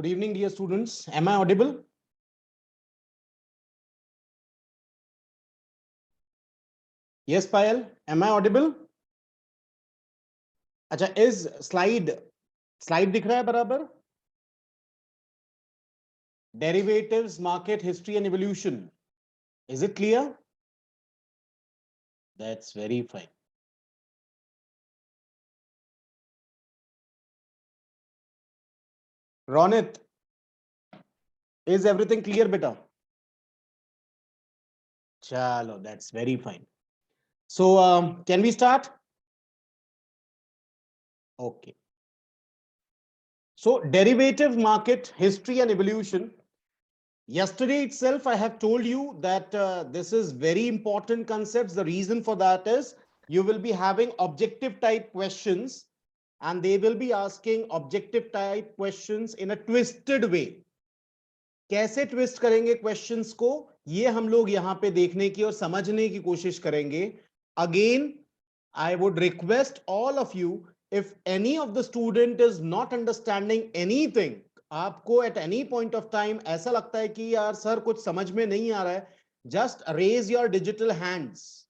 Good evening, dear students. Am I audible? Yes, Payal. Am I audible? अच्छा, is slide दिख रहा है बराबर? Derivatives, market, history and evolution. Is it clear? That's very fine. Ronit, is everything clear, beta? Chalo, that's very fine. So, can we start? Okay. So, derivative market, history and evolution. Yesterday itself, I have told you that this is very important concepts. The reason for that is you will be having objective type questions and they will be asking objective type questions in a twisted way. कैसे twist करेंगे questions को, ये हम लोग यहाँ पे देखने की और समझने की कोशिश करेंगे. Again I would request all of you, if any of the student is not understanding anything, आपको at any point of time ऐसा लगता है कि यार सर कुछ समझ में नहीं आ रहा है, just raise your digital hands.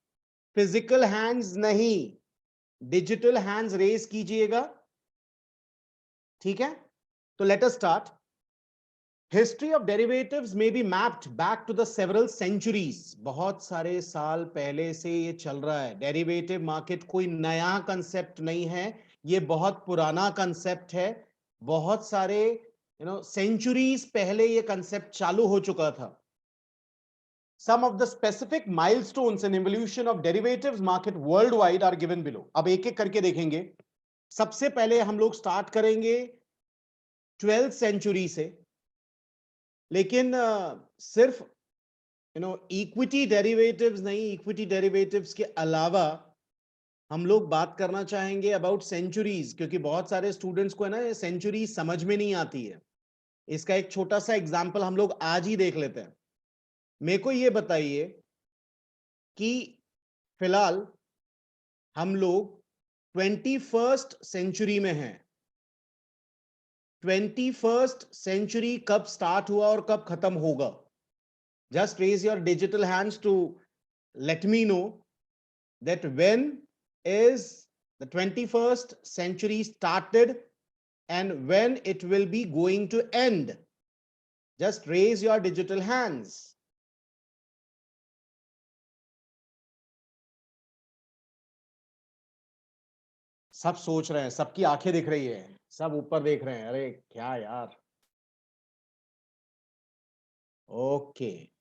Physical hands नहीं, digital hands raise कीजिएगा. ठीक है, तो let us start. History of derivatives may be mapped back to the several centuries. बहुत सारे साल पहले से ये चल रहा है. Derivative market कोई नया concept नहीं है, ये बहुत पुराना concept है. बहुत सारे centuries पहले ये concept चालू हो चुका था. Some of the specific milestones in evolution of derivatives market worldwide are given below. अब एक एक करके देखेंगे. सबसे पहले हम लोग start करेंगे 12th century से. लेकिन सिर्फ इक्विटी डेरिवेटिव्स नहीं, इक्विटी डेरिवेटिव्स के अलावा हम लोग बात करना चाहेंगे अबाउट सेंचुरीज, क्योंकि बहुत सारे स्टूडेंट्स को है ना सेंचुरी समझ में नहीं आती है. इसका एक छोटा सा एग्जांपल हम लोग आज ही देख लेते हैं. मेरे को ये बताइए कि फिलहाल हम लोग 21st सेंचुरी में हैं. 21st सेंचुरी कब स्टार्ट हुआ और कब खत्म होगा? Just raise your digital hands to let me know that when is the 21st century started and when it will be going to end. Just raise your digital hands. सब सोच रहे हैं, सबकी आंखें दिख रही है, सब ऊपर देख रहे हैं. अरे क्या यार. Okay.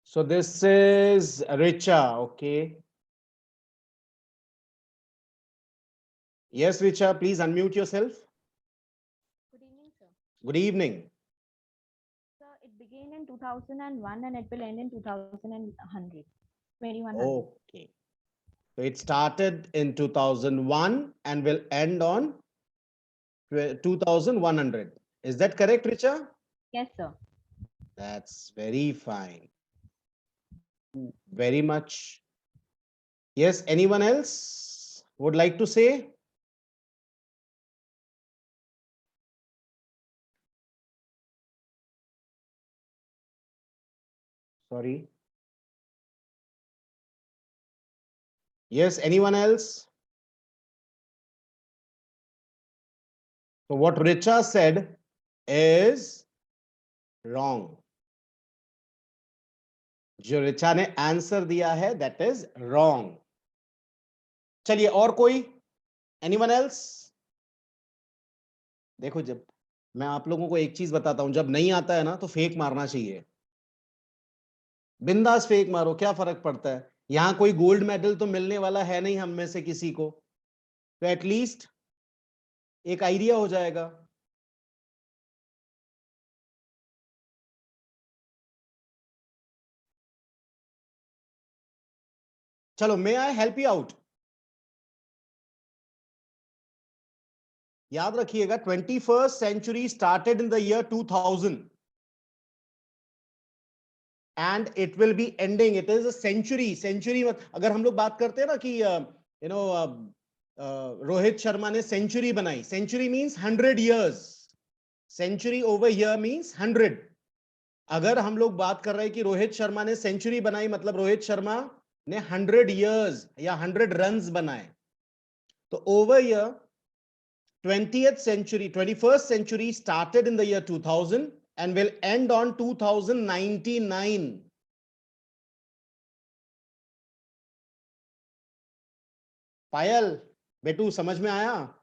So this is Richa. Okay. Yes, Richa, please unmute yourself. Good evening, sir. Good evening. Sir, it began in 2001 and it will end in 2100. Okay. So it started in 2001 and will end on 2100. Is that correct, Richa? Yes, sir. That's very fine. Very much. Yes, anyone else would like to say? Sorry. Yes, anyone else? So what Richa said is wrong. जो रिचा ने answer दिया है that is wrong. चलिए और कोई? Anyone else? देखो, जब मैं आप लोगों को एक चीज बताता हूं, जब नहीं आता है ना तो फेक मारना चाहिए. बिंदास फेक मारो, क्या फर्क पड़ता है. यहां कोई गोल्ड मेडल तो मिलने वाला है नहीं हम में से किसी को, तो एटलीस्ट एक आइडिया हो जाएगा. चलो, मे आई हेल्प यू आउट. याद रखिएगा 21st century started in the year 2000 and it will be ending. It is a century. अगर हम लोग बात करते हैं ना कि रोहित शर्मा ने सेंचुरी बनाई, century means 100 years. Century over year means 100। अगर हम लोग बात कर रहे हैं कि रोहित शर्मा ने सेंचुरी बनाई, मतलब रोहित शर्मा ने 100 इयर्स या 100 रन्स बनाए। तो over year 20th century, 21st century started in the year 2000 and will end on 2099. पायल बेटू समझ में आया?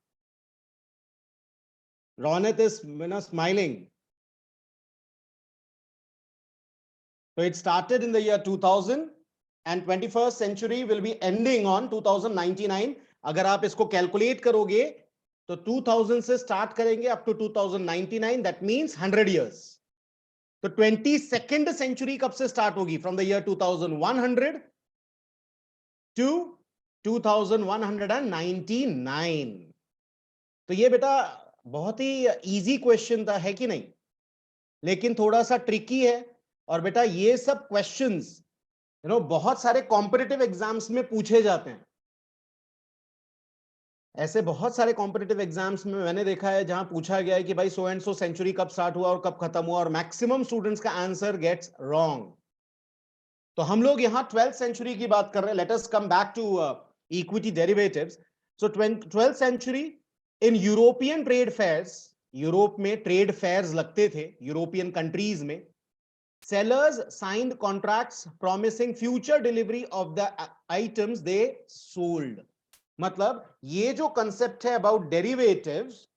Ronit is smiling. So it started in the year 2000 and 21st century will be ending on 2099. अगर आप इसको calculate करोगे तो 2000 से स्टार्ट करेंगे up to 2099, that means 100 years. तो 22nd सेंचुरी कब से स्टार्ट होगी? From the year 2100 to 2199। तो ये बेटा बहुत ही इजी क्वेश्चन था, है कि नहीं? लेकिन थोड़ा सा ट्रिकी है। और बेटा ये सब क्वेश्चंस बहुत सारे कॉम्पिटिटिव एग्जाम्स में पूछे जाते हैं। ऐसे बहुत सारे कॉम्पिटिटिव एग्जाम्स में मैंने देखा है जहां पूछा गया है कि भाई सो एंड सो सेंचुरी कब स्टार्ट हुआ और कब खत्म हुआ, और मैक्सिमम स्टूडेंट्स का आंसर गेट्स रॉन्ग। तो हम लोग यहां 12th सेंचुरी की बात कर रहे हैं। Let us come back to equity derivatives. So 12th century in European trade fairs, Europe में ट्रेड फेयर्स लगते थे यूरोपियन कंट्रीज में। sellers signed contracts promising future delivery of the items they sold। मतलब ये जो कंसेप्ट है about derivatives,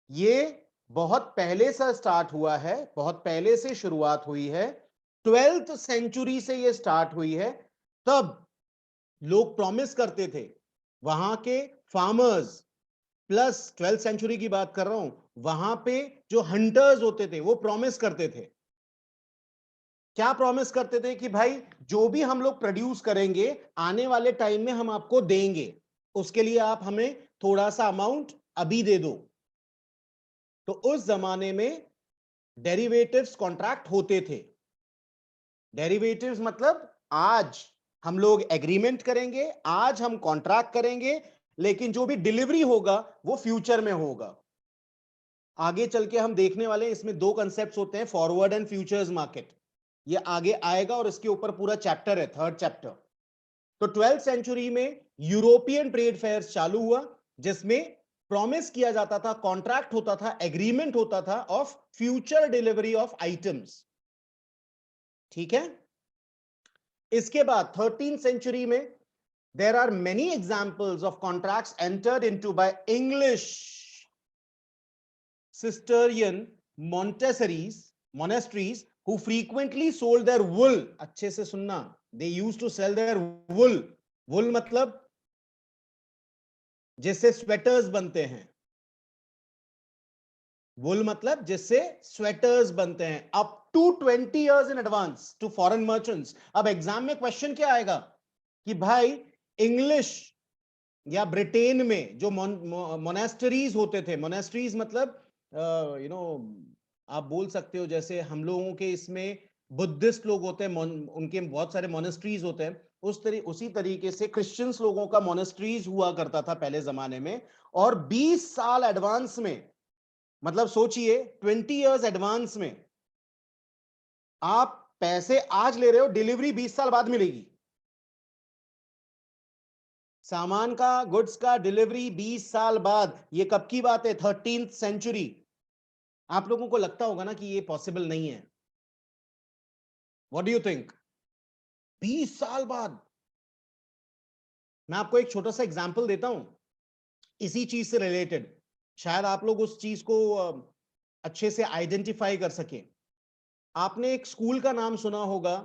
ये बहुत पहले से स्टार्ट हुआ है, बहुत पहले से शुरुआत हुई है। 12th सेंचुरी से ये स्टार्ट हुई है। तब लोग प्रॉमिस करते थे, वहां के फार्मर्स, प्लस 12th सेंचुरी की बात कर रहा हूं, वहां पे जो हंटर्स होते थे वो प्रॉमिस करते थे। क्या प्रॉमिस करते थे? कि भाई जो भी हम लोग प्रोड्यूस करेंगे आने वाले टाइम में हम आपको देंगे, उसके लिए आप हमें थोड़ा सा अमाउंट अभी दे दो। तो उस जमाने में डेरिवेटिव्स कॉन्ट्रैक्ट होते थे। डेरिवेटिव्स मतलब आज हम लोग एग्रीमेंट करेंगे, आज हम कॉन्ट्रैक्ट करेंगे, लेकिन जो भी डिलीवरी होगा वो फ्यूचर में होगा। आगे चल के हम देखने वाले हैं, इसमें दो कंसेप्ट्स होते हैं, फॉरवर्ड एंड फ्यूचर्स मार्केट। ये आगे आएगा और इसके ऊपर पूरा चैप्टर है, 3rd चैप्टर। तो 12th सेंचुरी में यूरोपियन ट्रेड फेयर्स चालू हुआ, जिसमें प्रॉमिस किया जाता था, कॉन्ट्रैक्ट होता था, एग्रीमेंट होता था of future delivery of items. ठीक है। इसके बाद 13th सेंचुरी में there are many examples of contracts entered into by English Cistercian monasteries who frequently sold their wool। अच्छे से सुनना, they used to sell their wool। wool मतलब जिससे स्वेटर्स बनते हैं, wool मतलब जिससे स्वेटर्स बनते हैं, up to 20 years in advance to foreign merchants। अब एग्जाम में क्वेश्चन क्या आएगा कि भाई इंग्लिश या ब्रिटेन में जो मोनेस्टरीज होते थे, मोनेस्टरीज मतलब आप बोल सकते हो जैसे हम लोगों के इसमें बुद्धिस्ट लोग होते हैं, उनके बहुत सारे मोनेस्ट्रीज होते हैं, उसी तरीके से क्रिश्चियंस लोगों का मोनेस्ट्रीज हुआ करता था पहले जमाने में। और 20 साल एडवांस में, मतलब सोचिए 20 इयर्स एडवांस में आप पैसे आज ले रहे हो, डिलीवरी 20 साल बाद मिलेगी। सामान का, गुड्स का डिलीवरी 20 साल बाद। ये कब की बात है? 13th century. आप लोगों को लगता होगा ना कि ये पॉसिबल नहीं है। What do you think? 20 साल बाद। मैं आपको एक छोटा सा एग्जांपल देता हूं इसी चीज से रिलेटेड, शायद आप लोग उस चीज को अच्छे से आइडेंटिफाई कर सके। आपने एक स्कूल का नाम सुना होगा,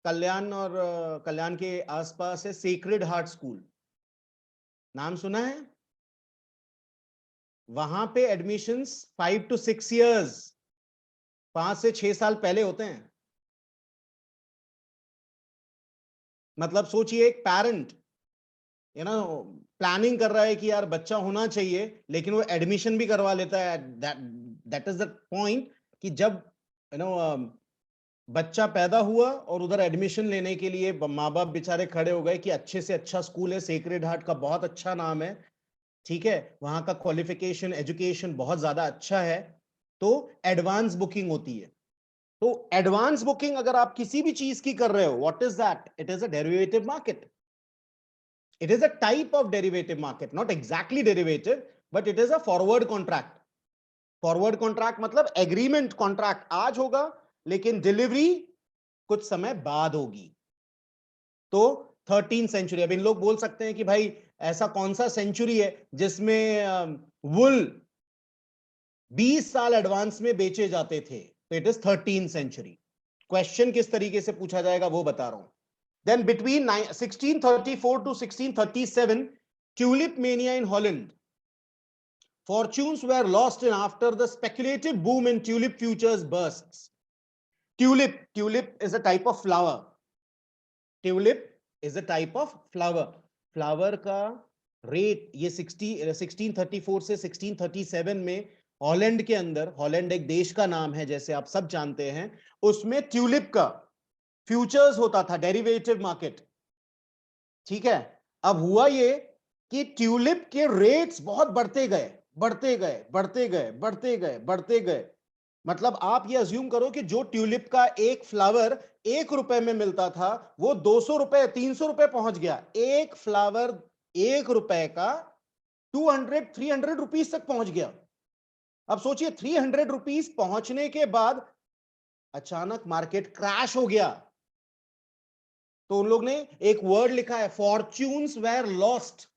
कल्याण और कल्याण के आसपास है, सेक्रेड हार्ट स्कूल। नाम सुना है? वहां पे एडमिशंस 5 to 6 years, 5 से 6 साल पहले होते हैं। मतलब सोचिए एक पैरेंट प्लानिंग कर रहा है कि यार बच्चा होना चाहिए, लेकिन वो एडमिशन भी करवा लेता है। दैट इज द पॉइंट कि जब बच्चा पैदा हुआ और उधर एडमिशन लेने के लिए माँ बाप बेचारे खड़े हो गए कि अच्छे से अच्छा स्कूल है, सेक्रेड हार्ट का बहुत अच्छा नाम है, ठीक है, वहां का क्वालिफिकेशन एजुकेशन बहुत ज्यादा अच्छा है, तो एडवांस बुकिंग होती है। तो एडवांस बुकिंग अगर आप किसी भी चीज की कर रहे हो, what is that? It is a derivative market. It is a type of derivative market, not exactly derivative, but it is a forward contract. Forward contract मतलब एग्रीमेंट कॉन्ट्रैक्ट आज होगा लेकिन डिलीवरी कुछ समय बाद होगी. तो 13 सेंचुरी. अब इन लोग बोल सकते हैं कि भाई ऐसा कौन सा सेंचुरी है जिसमें वुल 20 साल एडवांस में बेचे जाते थे? तो इट इज 13 सेंचुरी. क्वेश्चन किस तरीके से पूछा जाएगा वो बता रहा हूं. Then between 1634 to 1637, tulip mania in Holland. Fortunes were lost in after the speculative boom in tulip futures bursts. Tulip is a type of flower. Tulip is a type of flower. Flower का rate ये 1634 से 1637 में Holland के अंदर, Holland एक देश का नाम है जैसे आप सब जानते हैं, उसमें ट्यूलिप का फ्यूचर्स होता था, डेरिवेटिव मार्केट. ठीक है. अब हुआ ये कि ट्यूलिप के रेट्स बहुत बढ़ते गए, बढ़ते गए, बढ़ते गए, बढ़ते गए, बढ़ते गए. मतलब आप ये अज्यूम करो कि जो ट्यूलिप का एक फ्लावर 1 रुपए में मिलता था वो 200 रुपए, 300 रुपए पहुंच गया. एक फ्लावर 1 रुपए का 200-300 रुपीस तक पहुंच गया. अब सोचिए 300 रुपीस पहुंचने के बाद अचानक मार्केट क्रैश हो गया. तो उन लोग ने एक वर्ड लिखा है, fortunes were lost.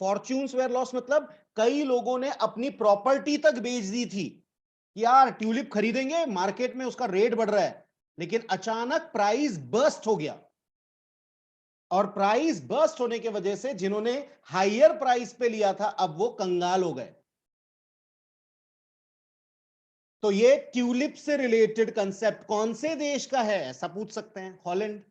Fortunes were lost मतलब कई लोगों ने अपनी प्रॉपर्टी तक बेच दी थी. यार ट्यूलिप खरीदेंगे, मार्केट में उसका रेट बढ़ रहा है, लेकिन अचानक प्राइस बर्स्ट हो गया. और प्राइस बर्स्ट होने की वजह से जिन्होंने हायर प्राइस पे लिया था अब वो कंगाल हो गए. तो ये ट्यूलिप से रिलेटेड कंसेप्ट कौन से देश का है ऐसा पूछ सकते हैं, हॉलैंड.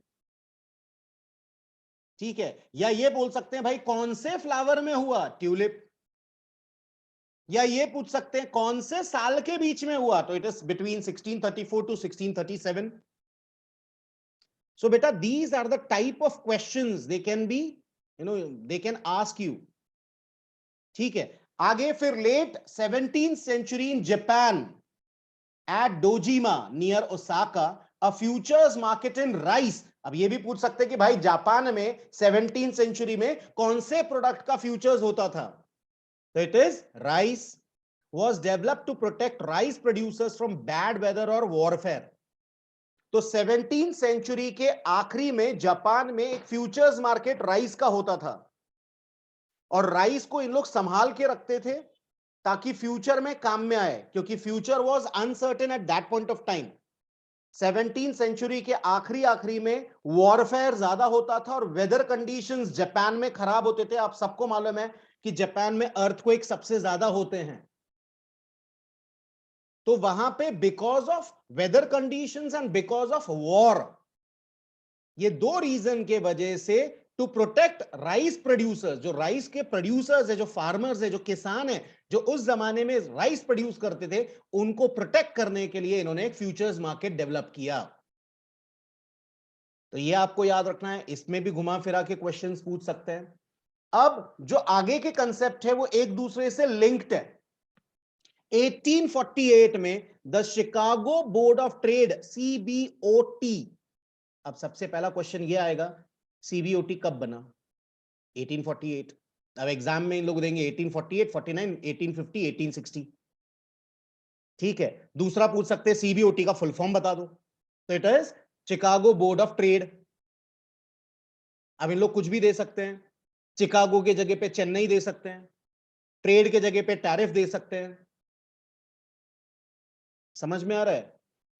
ठीक है. या ये बोल सकते हैं भाई कौन से फ्लावर में हुआ, ट्यूलिप. या ये पूछ सकते हैं कौन से साल के बीच में हुआ, तो it is between 1634 to 1637. So बेटा these are the type of questions they can be, they can ask you. ठीक है. आगे फिर late 17th century in Japan at Dojima near Osaka a futures market in rice. अब ये भी पूछ सकते हैं कि भाई जापान में 17th सेंचुरी में कौन से प्रोडक्ट का फ्यूचर्स होता था. So it is rice was developed to protect rice producers from bad weather or warfare. तो 17th सेंचुरी के आखिरी में जापान में एक फ्यूचर्स मार्केट राइस का होता था और राइस को इन लोग संभाल के रखते थे ताकि फ्यूचर में काम में आए, क्योंकि future was uncertain at that point of time. 17th century के आखिरी में वॉरफेयर ज्यादा होता था और वेदर कंडीशंस जापान में खराब होते थे. आप सबको मालूम है कि जापान में अर्थक्वेक सबसे ज्यादा होते हैं. तो वहां पे because of weather conditions and because of war, ये दो रीजन के वजह से टू प्रोटेक्ट राइस प्रोड्यूसर्स, जो राइस के प्रोड्यूसर्स है, जो फार्मर्स है, जो किसान है, जो उस जमाने में राइस प्रोड्यूस करते थे, उनको प्रोटेक्ट करने के लिए इन्होंने एक फ्यूचर्स मार्केट डेवलप किया. तो ये आपको याद रखना है. इसमें भी घुमा फिरा के क्वेश्चंस पूछ सकते हैं. अब जो आगे के कंसेप्ट है वो एक दूसरे से लिंक्ड है. 1848 में the Chicago Board of Trade CBOT. अब सबसे पहला क्वेश्चन ये आएगा, सीबीओटी कब बना? 1848. अब एग्जाम में इन लोग देंगे 1848, 49, 1850, 1860. ठीक है. दूसरा पूछ सकते हैं सीबीओटी का फुल फॉर्म बता दो, तो it is Chicago Board of trade. अब इन लोग कुछ भी दे सकते हैं. शिकागो के जगह पे चेन्नई दे सकते हैं, ट्रेड के जगह पे टैरिफ दे सकते हैं. समझ में आ रहा है?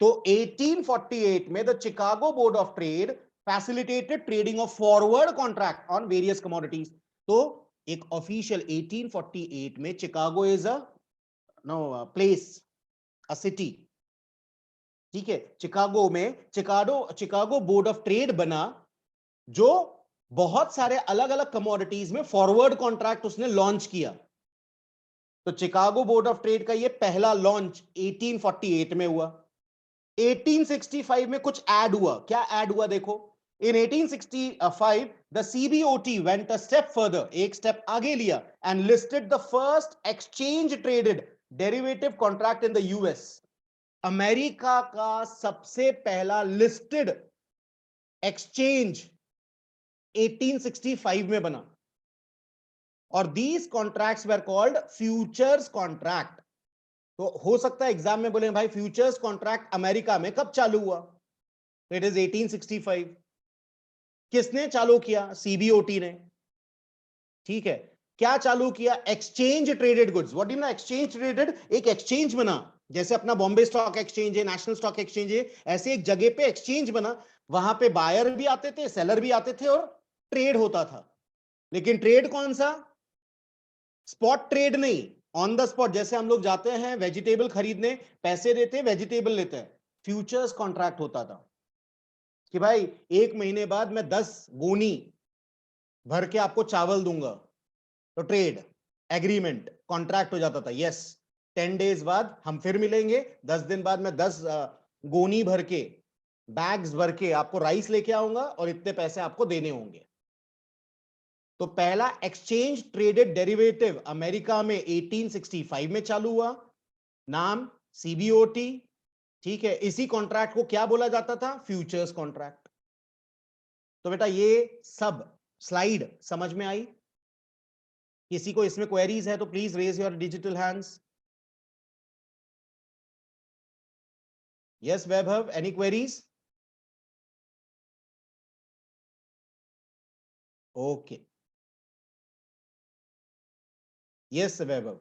तो 1848 में the Chicago Board of trade facilitated trading of forward contract on various commodities. तो एक ऑफिशियल 1848 में Chicago is a place, a city. ठीक है. शिकागो में शिकागो बोर्ड ऑफ ट्रेड बना, जो बहुत सारे अलग अलग कमोडिटीज में फॉरवर्ड कॉन्ट्रैक्ट उसने लॉन्च किया. तो शिकागो बोर्ड ऑफ ट्रेड का ये पहला लॉन्च 1848 में हुआ. 1865 में कुछ ऐड हुआ. क्या ऐड हुआ देखो. In 1865 the CBOT went a step further, एक स्टेप आगे लिया, and listed the first exchange traded derivative contract in the US, America का सबसे पहला लिस्टेड एक्सचेंज 1865 में बना, और these contracts were called futures contract. तो हो सकता है एग्जाम में बोले भाई फ्यूचर्स कॉन्ट्रैक्ट अमेरिका में कब चालू हुआ, तो इट इज 1865। किसने चालू किया? सीबीओटी ने। ठीक है, क्या चालू किया? Exchange traded goods. What do you know exchange traded? एक एक्सचेंज बना, जैसे अपना बॉम्बे स्टॉक एक्सचेंज है, नेशनल स्टॉक एक्सचेंज है, ऐसे एक जगह पे एक्सचेंज बना, वहां पे बायर भी आते थे, सेलर भी आते थे, और ट्रेड होता था। लेकिन ट्रेड कौन सा? स्पॉट ट्रेड नहीं, ऑन द स्पॉट। जैसे हम लोग जाते हैं वेजिटेबल खरीदने, पैसे देते हैं, वेजिटेबल लेते हैं। फ्यूचर्स कॉन्ट्रैक्ट होता था कि भाई एक महीने बाद मैं 10 गोनी भर के आपको चावल दूंगा, तो ट्रेड एग्रीमेंट कॉन्ट्रैक्ट हो जाता था। यस, 10 डेज बाद हम फिर मिलेंगे, 10 दिन बाद मैं 10 गोनी भर के, बैग्स भर के आपको राइस लेके आऊंगा, और इतने पैसे आपको देने होंगे। तो पहला एक्सचेंज ट्रेडेड डेरिवेटिव अमेरिका में 1865 में चालू हुआ, नाम सीबीओटी। ठीक है, इसी कॉन्ट्रैक्ट को क्या बोला जाता था? Futures contract. तो बेटा ये सब स्लाइड समझ में आई? किसी को इसमें क्वेरीज है तो please raise your digital hands. Yes Vaibhav, any queries? Okay, yes Vaibhav.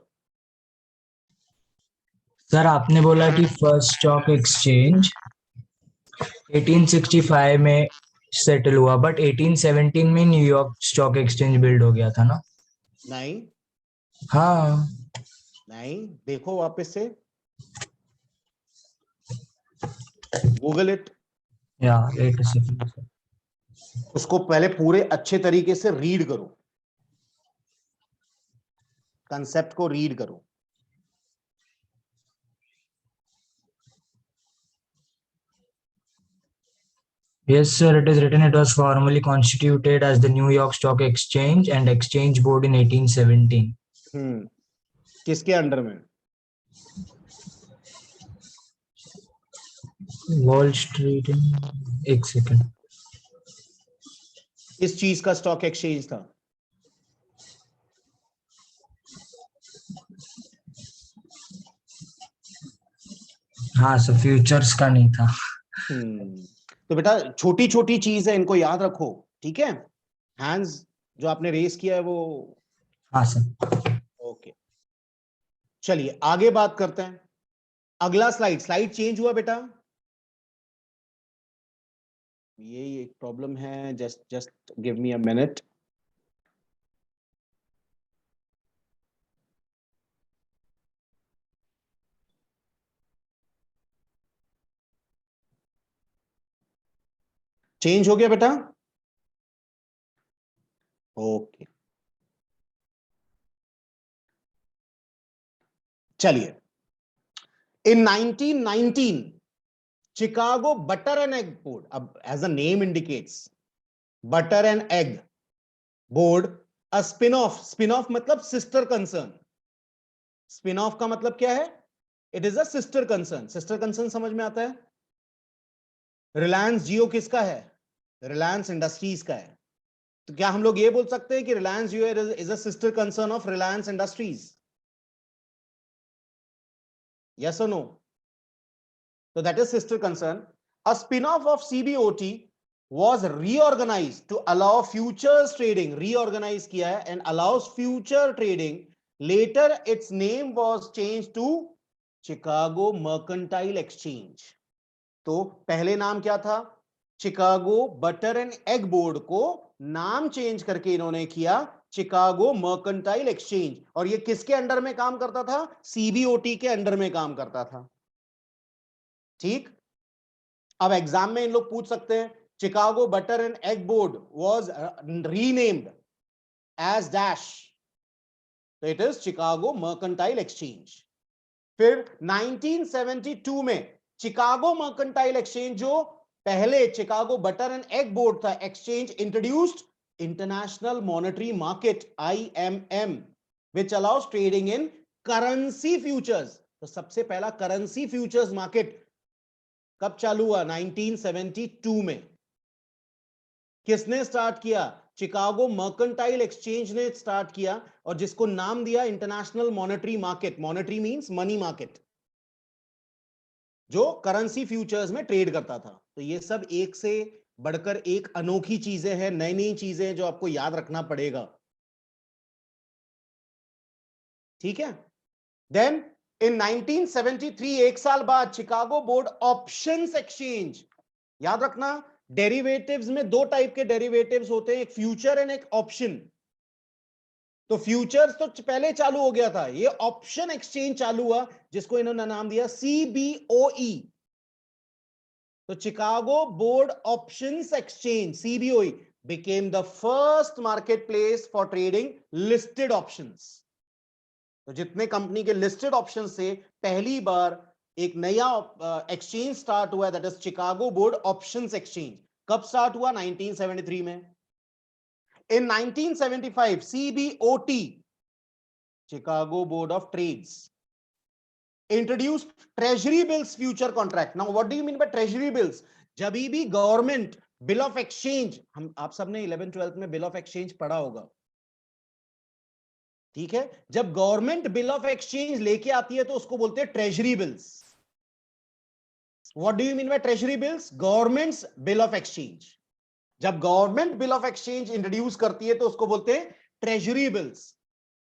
Sir आपने बोला कि फर्स्ट स्टॉक एक्सचेंज 1865 में सेटल हुआ, बट 1817 में न्यूयॉर्क स्टॉक एक्सचेंज बिल्ड हो गया था ना? नहीं हाँ। नहीं, देखो वापस से, गूगल इट। या वेट अ सेकंड। उसको पहले पूरे अच्छे तरीके से रीड करो, कंसेप्ट को रीड करो। Yes, sir, it is written it was formally constituted as the New York Stock Exchange and Exchange Board in 1817. किसके अंडर में? Wall street. एक सेकंड। इस चीज का स्टॉक एक्सचेंज था? हाँ सर, फ्यूचर्स का नहीं था। तो बेटा छोटी छोटी चीज है, इनको याद रखो। ठीक है, हैंड्स जो आपने रेस किया है वो। हाँ सर। ओके, चलिए आगे बात करते हैं। अगला स्लाइड, स्लाइड चेंज हुआ बेटा? ये एक प्रॉब्लम है, just give me a minute. Change हो गया बेटा? ओके, चलिए। In 1919 Chicago Butter and Egg Board, अब as a name indicates, Butter and Egg Board, a spin off, spin off मतलब सिस्टर कंसर्न। स्पिन ऑफ का मतलब क्या है? It is a sister concern. Sister concern समझ में आता है? रिलायंस जियो किसका है? रिलायंस इंडस्ट्रीज का है। तो क्या हम लोग ये बोल सकते हैं कि Reliance Jio is a sister concern of Reliance Industries? Yes और no? So that is sister concern. A spin-off of CBOT was reorganized to allow futures trading. Reorganize किया है and allows future trading. Later, its name was changed to Chicago Mercantile Exchange. तो पहले नाम क्या था? Chicago Butter and Egg board को नाम change करके इन्होंने किया चिकागो मर्केंटाइल एक्सचेंज। और ये किसके अंडर में काम करता था? सीबीओटी के अंडर में काम करता था। ठीक, अब एग्जाम में इन लोग पूछ सकते हैं, Chicago Butter and Egg Board was renamed as dash, तो it is Chicago Mercantile Exchange. फिर 1972 में चिकागो मर्केंटाइल एक्सचेंज, जो पहले Chicago Butter and Egg Board था, exchange introduced International Monetary Market IMM, which allows trading in currency futures. तो सबसे पहला currency futures market कब चालू हुआ? 1972 में। किसने स्टार्ट किया? चिकागो मर्केंटाइल एक्सचेंज ने स्टार्ट किया, और जिसको नाम दिया international Monetary market. Monetary means money market, जो करेंसी फ्यूचर्स में ट्रेड करता था। तो ये सब एक से बढ़कर एक अनोखी चीजें हैं, नई नई चीजें जो आपको याद रखना पड़ेगा। ठीक है। देन इन 1973, एक साल बाद, चिकागो बोर्ड ऑप्शंस एक्सचेंज। याद रखना, डेरिवेटिव्स में दो टाइप के डेरिवेटिव्स होते हैं, एक फ्यूचर एंड एक ऑप्शन। तो फ्यूचर्स तो पहले चालू हो गया था, ये ऑप्शन एक्सचेंज चालू हुआ, जिसको इन्होंने नाम दिया CBOE। तो Chicago board options exchange CBOE became the first marketplace for trading listed options। तो जितने कंपनी के लिस्टेड ऑप्शन से पहली बार एक नया एक्सचेंज स्टार्ट हुआ, that is Chicago board options exchange. कब स्टार्ट हुआ? 1973 में। In 1975 CBOT, Chicago board of trades, introduced treasury bills future contract। now what do you mean by treasury bills? जब भी गवर्नमेंट बिल ऑफ एक्सचेंज, हम आप सबने 11th 12th में bill of exchange पढ़ा होगा, ठीक है। जब गवर्नमेंट बिल ऑफ एक्सचेंज लेके आती है तो उसको बोलते हैं treasury bills. What do you mean by treasury bills? Governments bill of exchange. जब government bill of exchange introduce करती है तो उसको बोलते हैं ट्रेजरी बिल्स।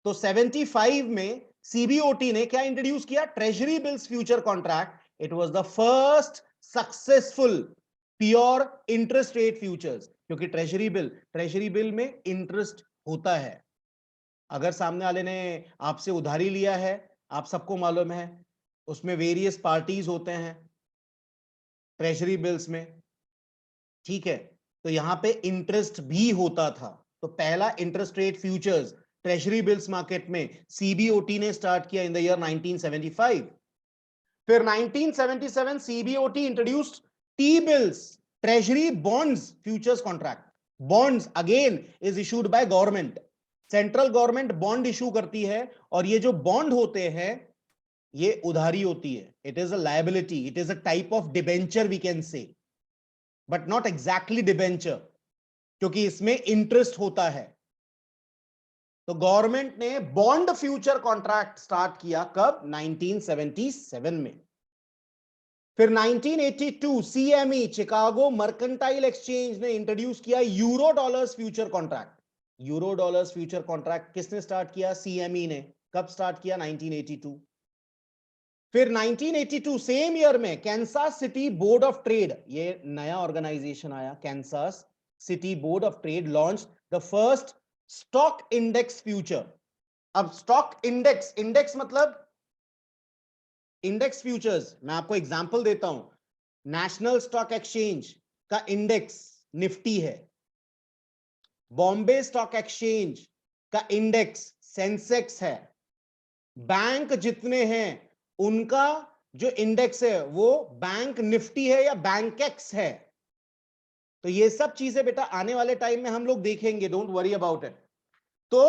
तो 75 में सीबीओटी ने क्या इंट्रोड्यूस किया? Treasury bills future contract. It was the first successful pure interest rate futures, क्योंकि ट्रेजरी बिल में इंटरेस्ट होता है। अगर सामने वाले ने आपसे उधारी लिया है, आप सबको मालूम है, उसमें वेरियस पार्टीज होते हैं ट्रेजरी बिल्स में, ठीक है। तो यहां पे इंटरेस्ट भी होता था। तो पहला interest rate futures treasury bills market में सीबीओटी ने स्टार्ट किया इन द ईयर 1975। फिर 1977 CBOT introduced T bills, treasury bonds futures contract. Bonds again is issued by government. Central government bond issue करती है, और ये जो बॉन्ड होते हैं ये उधारी होती है। It is a liability, it is a type of debenture we can say, but not exactly debenture, क्योंकि इसमें इंटरेस्ट होता है। तो गवर्नमेंट ने बॉन्ड फ्यूचर कॉन्ट्रैक्ट स्टार्ट किया कब? 1977 में। फिर 1982 सीएमई, चिकागो मर्केंटाइल एक्सचेंज ने इंट्रोड्यूस किया euro dollars future contract. Euro dollars future contract किसने स्टार्ट किया? सीएमई ने। कब स्टार्ट किया? 1982। फिर 1982 सेम ईयर में Kansas city board of trade, ये नया ऑर्गेनाइजेशन आया, Kansas city board of trade launch the first stock index future. अब स्टॉक इंडेक्स, इंडेक्स मतलब इंडेक्स फ्यूचर्स। मैं आपको एग्जांपल देता हूं, नेशनल स्टॉक एक्सचेंज का इंडेक्स निफ्टी है, बॉम्बे स्टॉक एक्सचेंज का इंडेक्स सेंसेक्स है, बैंक जितने हैं उनका जो इंडेक्स है वो बैंक निफ्टी है या बैंकेक्स है। तो ये सब चीजें बेटा आने वाले टाइम में हम लोग देखेंगे, डोंट वरी अबाउट इट। तो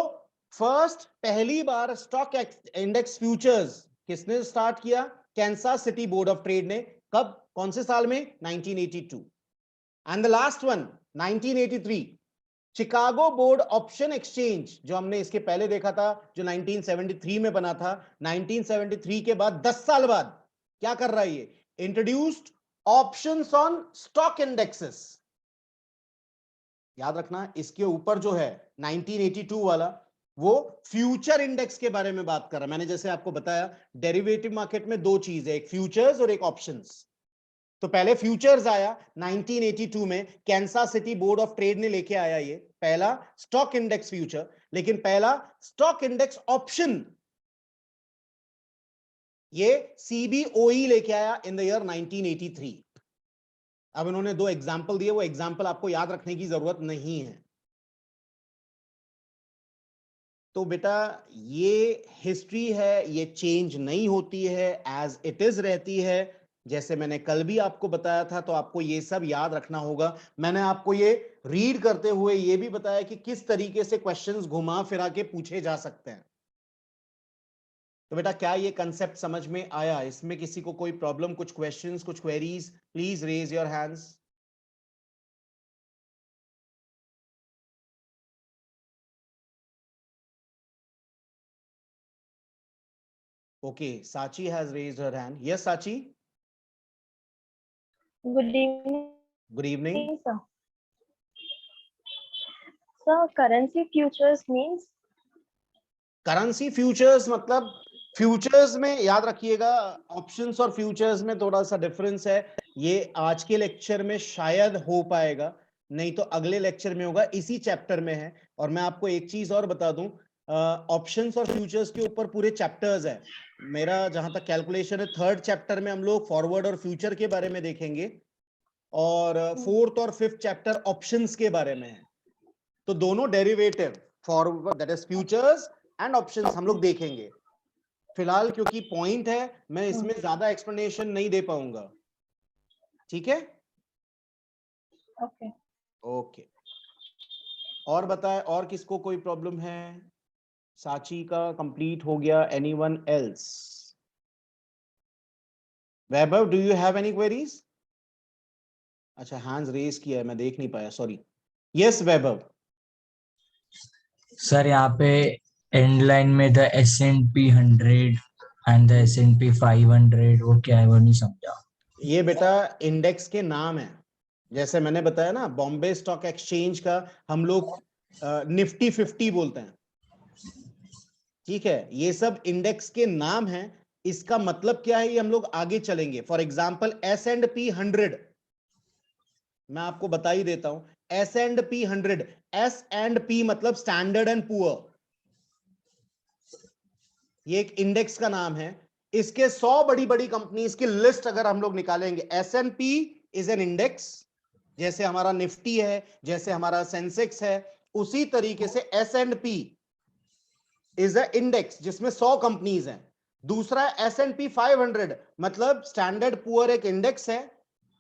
फर्स्ट पहली बार स्टॉक इंडेक्स फ्यूचर्स किसने स्टार्ट किया? Kansas city board of trade ने। कब? कौन से साल में? 1982। And the last one 1983 Chicago board option exchange, जो हमने इसके पहले देखा था, जो 1973 में बना था। 1973 के बाद 10 साल बाद क्या कर रहा है ये? Introduced options on stock indexes. याद रखना, इसके ऊपर जो है 1982 वाला, वो फ्यूचर इंडेक्स के बारे में बात कर रहा है। मैंने जैसे आपको बताया, डेरिवेटिव मार्केट में दो चीज है, एक फ्यूचर्स और एक ऑप्शंस। तो पहले फ्यूचर्स आया 1982 में, Kansas city board of trade ने लेके आया ये पहला स्टॉक इंडेक्स फ्यूचर। लेकिन पहला स्टॉक इंडेक्स ऑप्शन ये सीबीओई लेके आया इन द ईयर 1983। अब इन्होंने दो एग्जाम्पल दिए, वो एग्जाम्पल आपको याद रखने की जरूरत नहीं है। तो बेटा ये हिस्ट्री है, ये चेंज नहीं होती है, एज इट इज रहती है। जैसे मैंने कल भी आपको बताया था, तो आपको ये सब याद रखना होगा। मैंने आपको ये रीड करते हुए ये भी बताया कि किस तरीके से क्वेश्चंस घुमा फिरा के पूछे जा सकते हैं। तो बेटा क्या ये कंसेप्ट समझ में आया? इसमें किसी को कोई प्रॉब्लम, कुछ क्वेश्चंस, कुछ queries? Please raise your hands. Okay, Sachi has raised her hand. Yes Sachi, Good evening, good evening. sir. Sir, currency futures means currency futures मतलब, फ्यूचर्स में याद रखिएगा, ऑप्शंस और फ्यूचर्स में थोड़ा सा डिफरेंस है. ये आज के लेक्चर में शायद हो पाएगा, नहीं तो अगले लेक्चर में होगा, इसी चैप्टर में है. और मैं आपको एक चीज और बता दूं, ऑप्शंस और फ्यूचर्स के ऊपर पूरे चैप्टर्स है. मेरा जहां तक कैलकुलेशन है, थर्ड चैप्टर में हम लोग फॉरवर्ड और फ्यूचर के बारे में देखेंगे, और फोर्थ और फिफ्थ चैप्टर ऑप्शंस के बारे में है. तो दोनों derivative, forward that is futures and options, हम लोग देखेंगे. फिलहाल क्योंकि पॉइंट है, मैं इसमें ज्यादा एक्सप्लेनेशन नहीं दे पाऊंगा. ठीक है? okay. ओके. और बताए, और किसको कोई प्रॉब्लम है? साची का कंप्लीट हो गया. Anyone else? Vaibhav, do you have any queries? अच्छा, हैंड्स रेज किया है, मैं देख नहीं पाया, सॉरी. यस वैभव. सर यहाँ पे एंड लाइन में the S&P 100 and the S&P 500, वो क्या है वो नहीं समझा. ये बेटा इंडेक्स के नाम है. जैसे मैंने बताया ना, बॉम्बे स्टॉक एक्सचेंज का हम लोग निफ्टी 50 बोलते हैं. ठीक है, ये सब इंडेक्स के नाम हैं. इसका मतलब क्या है ये हम लोग आगे चलेंगे. फॉर एग्जाम्पल S&P 100, मैं आपको बता ही देता हूं. S&P 100, S&P मतलब स्टैंडर्ड एंड पुअर, ये एक इंडेक्स का नाम है. इसके 100 बड़ी बड़ी कंपनीज की लिस्ट अगर हम लोग निकालेंगे, S&P इज एन इंडेक्स. जैसे हमारा निफ्टी है, जैसे हमारा सेंसेक्स है, उसी तरीके से S&P इज अ इंडेक्स जिसमें 100 कंपनीज हैं. दूसरा S&P 500 मतलब स्टैंडर्ड पुअर, एक इंडेक्स है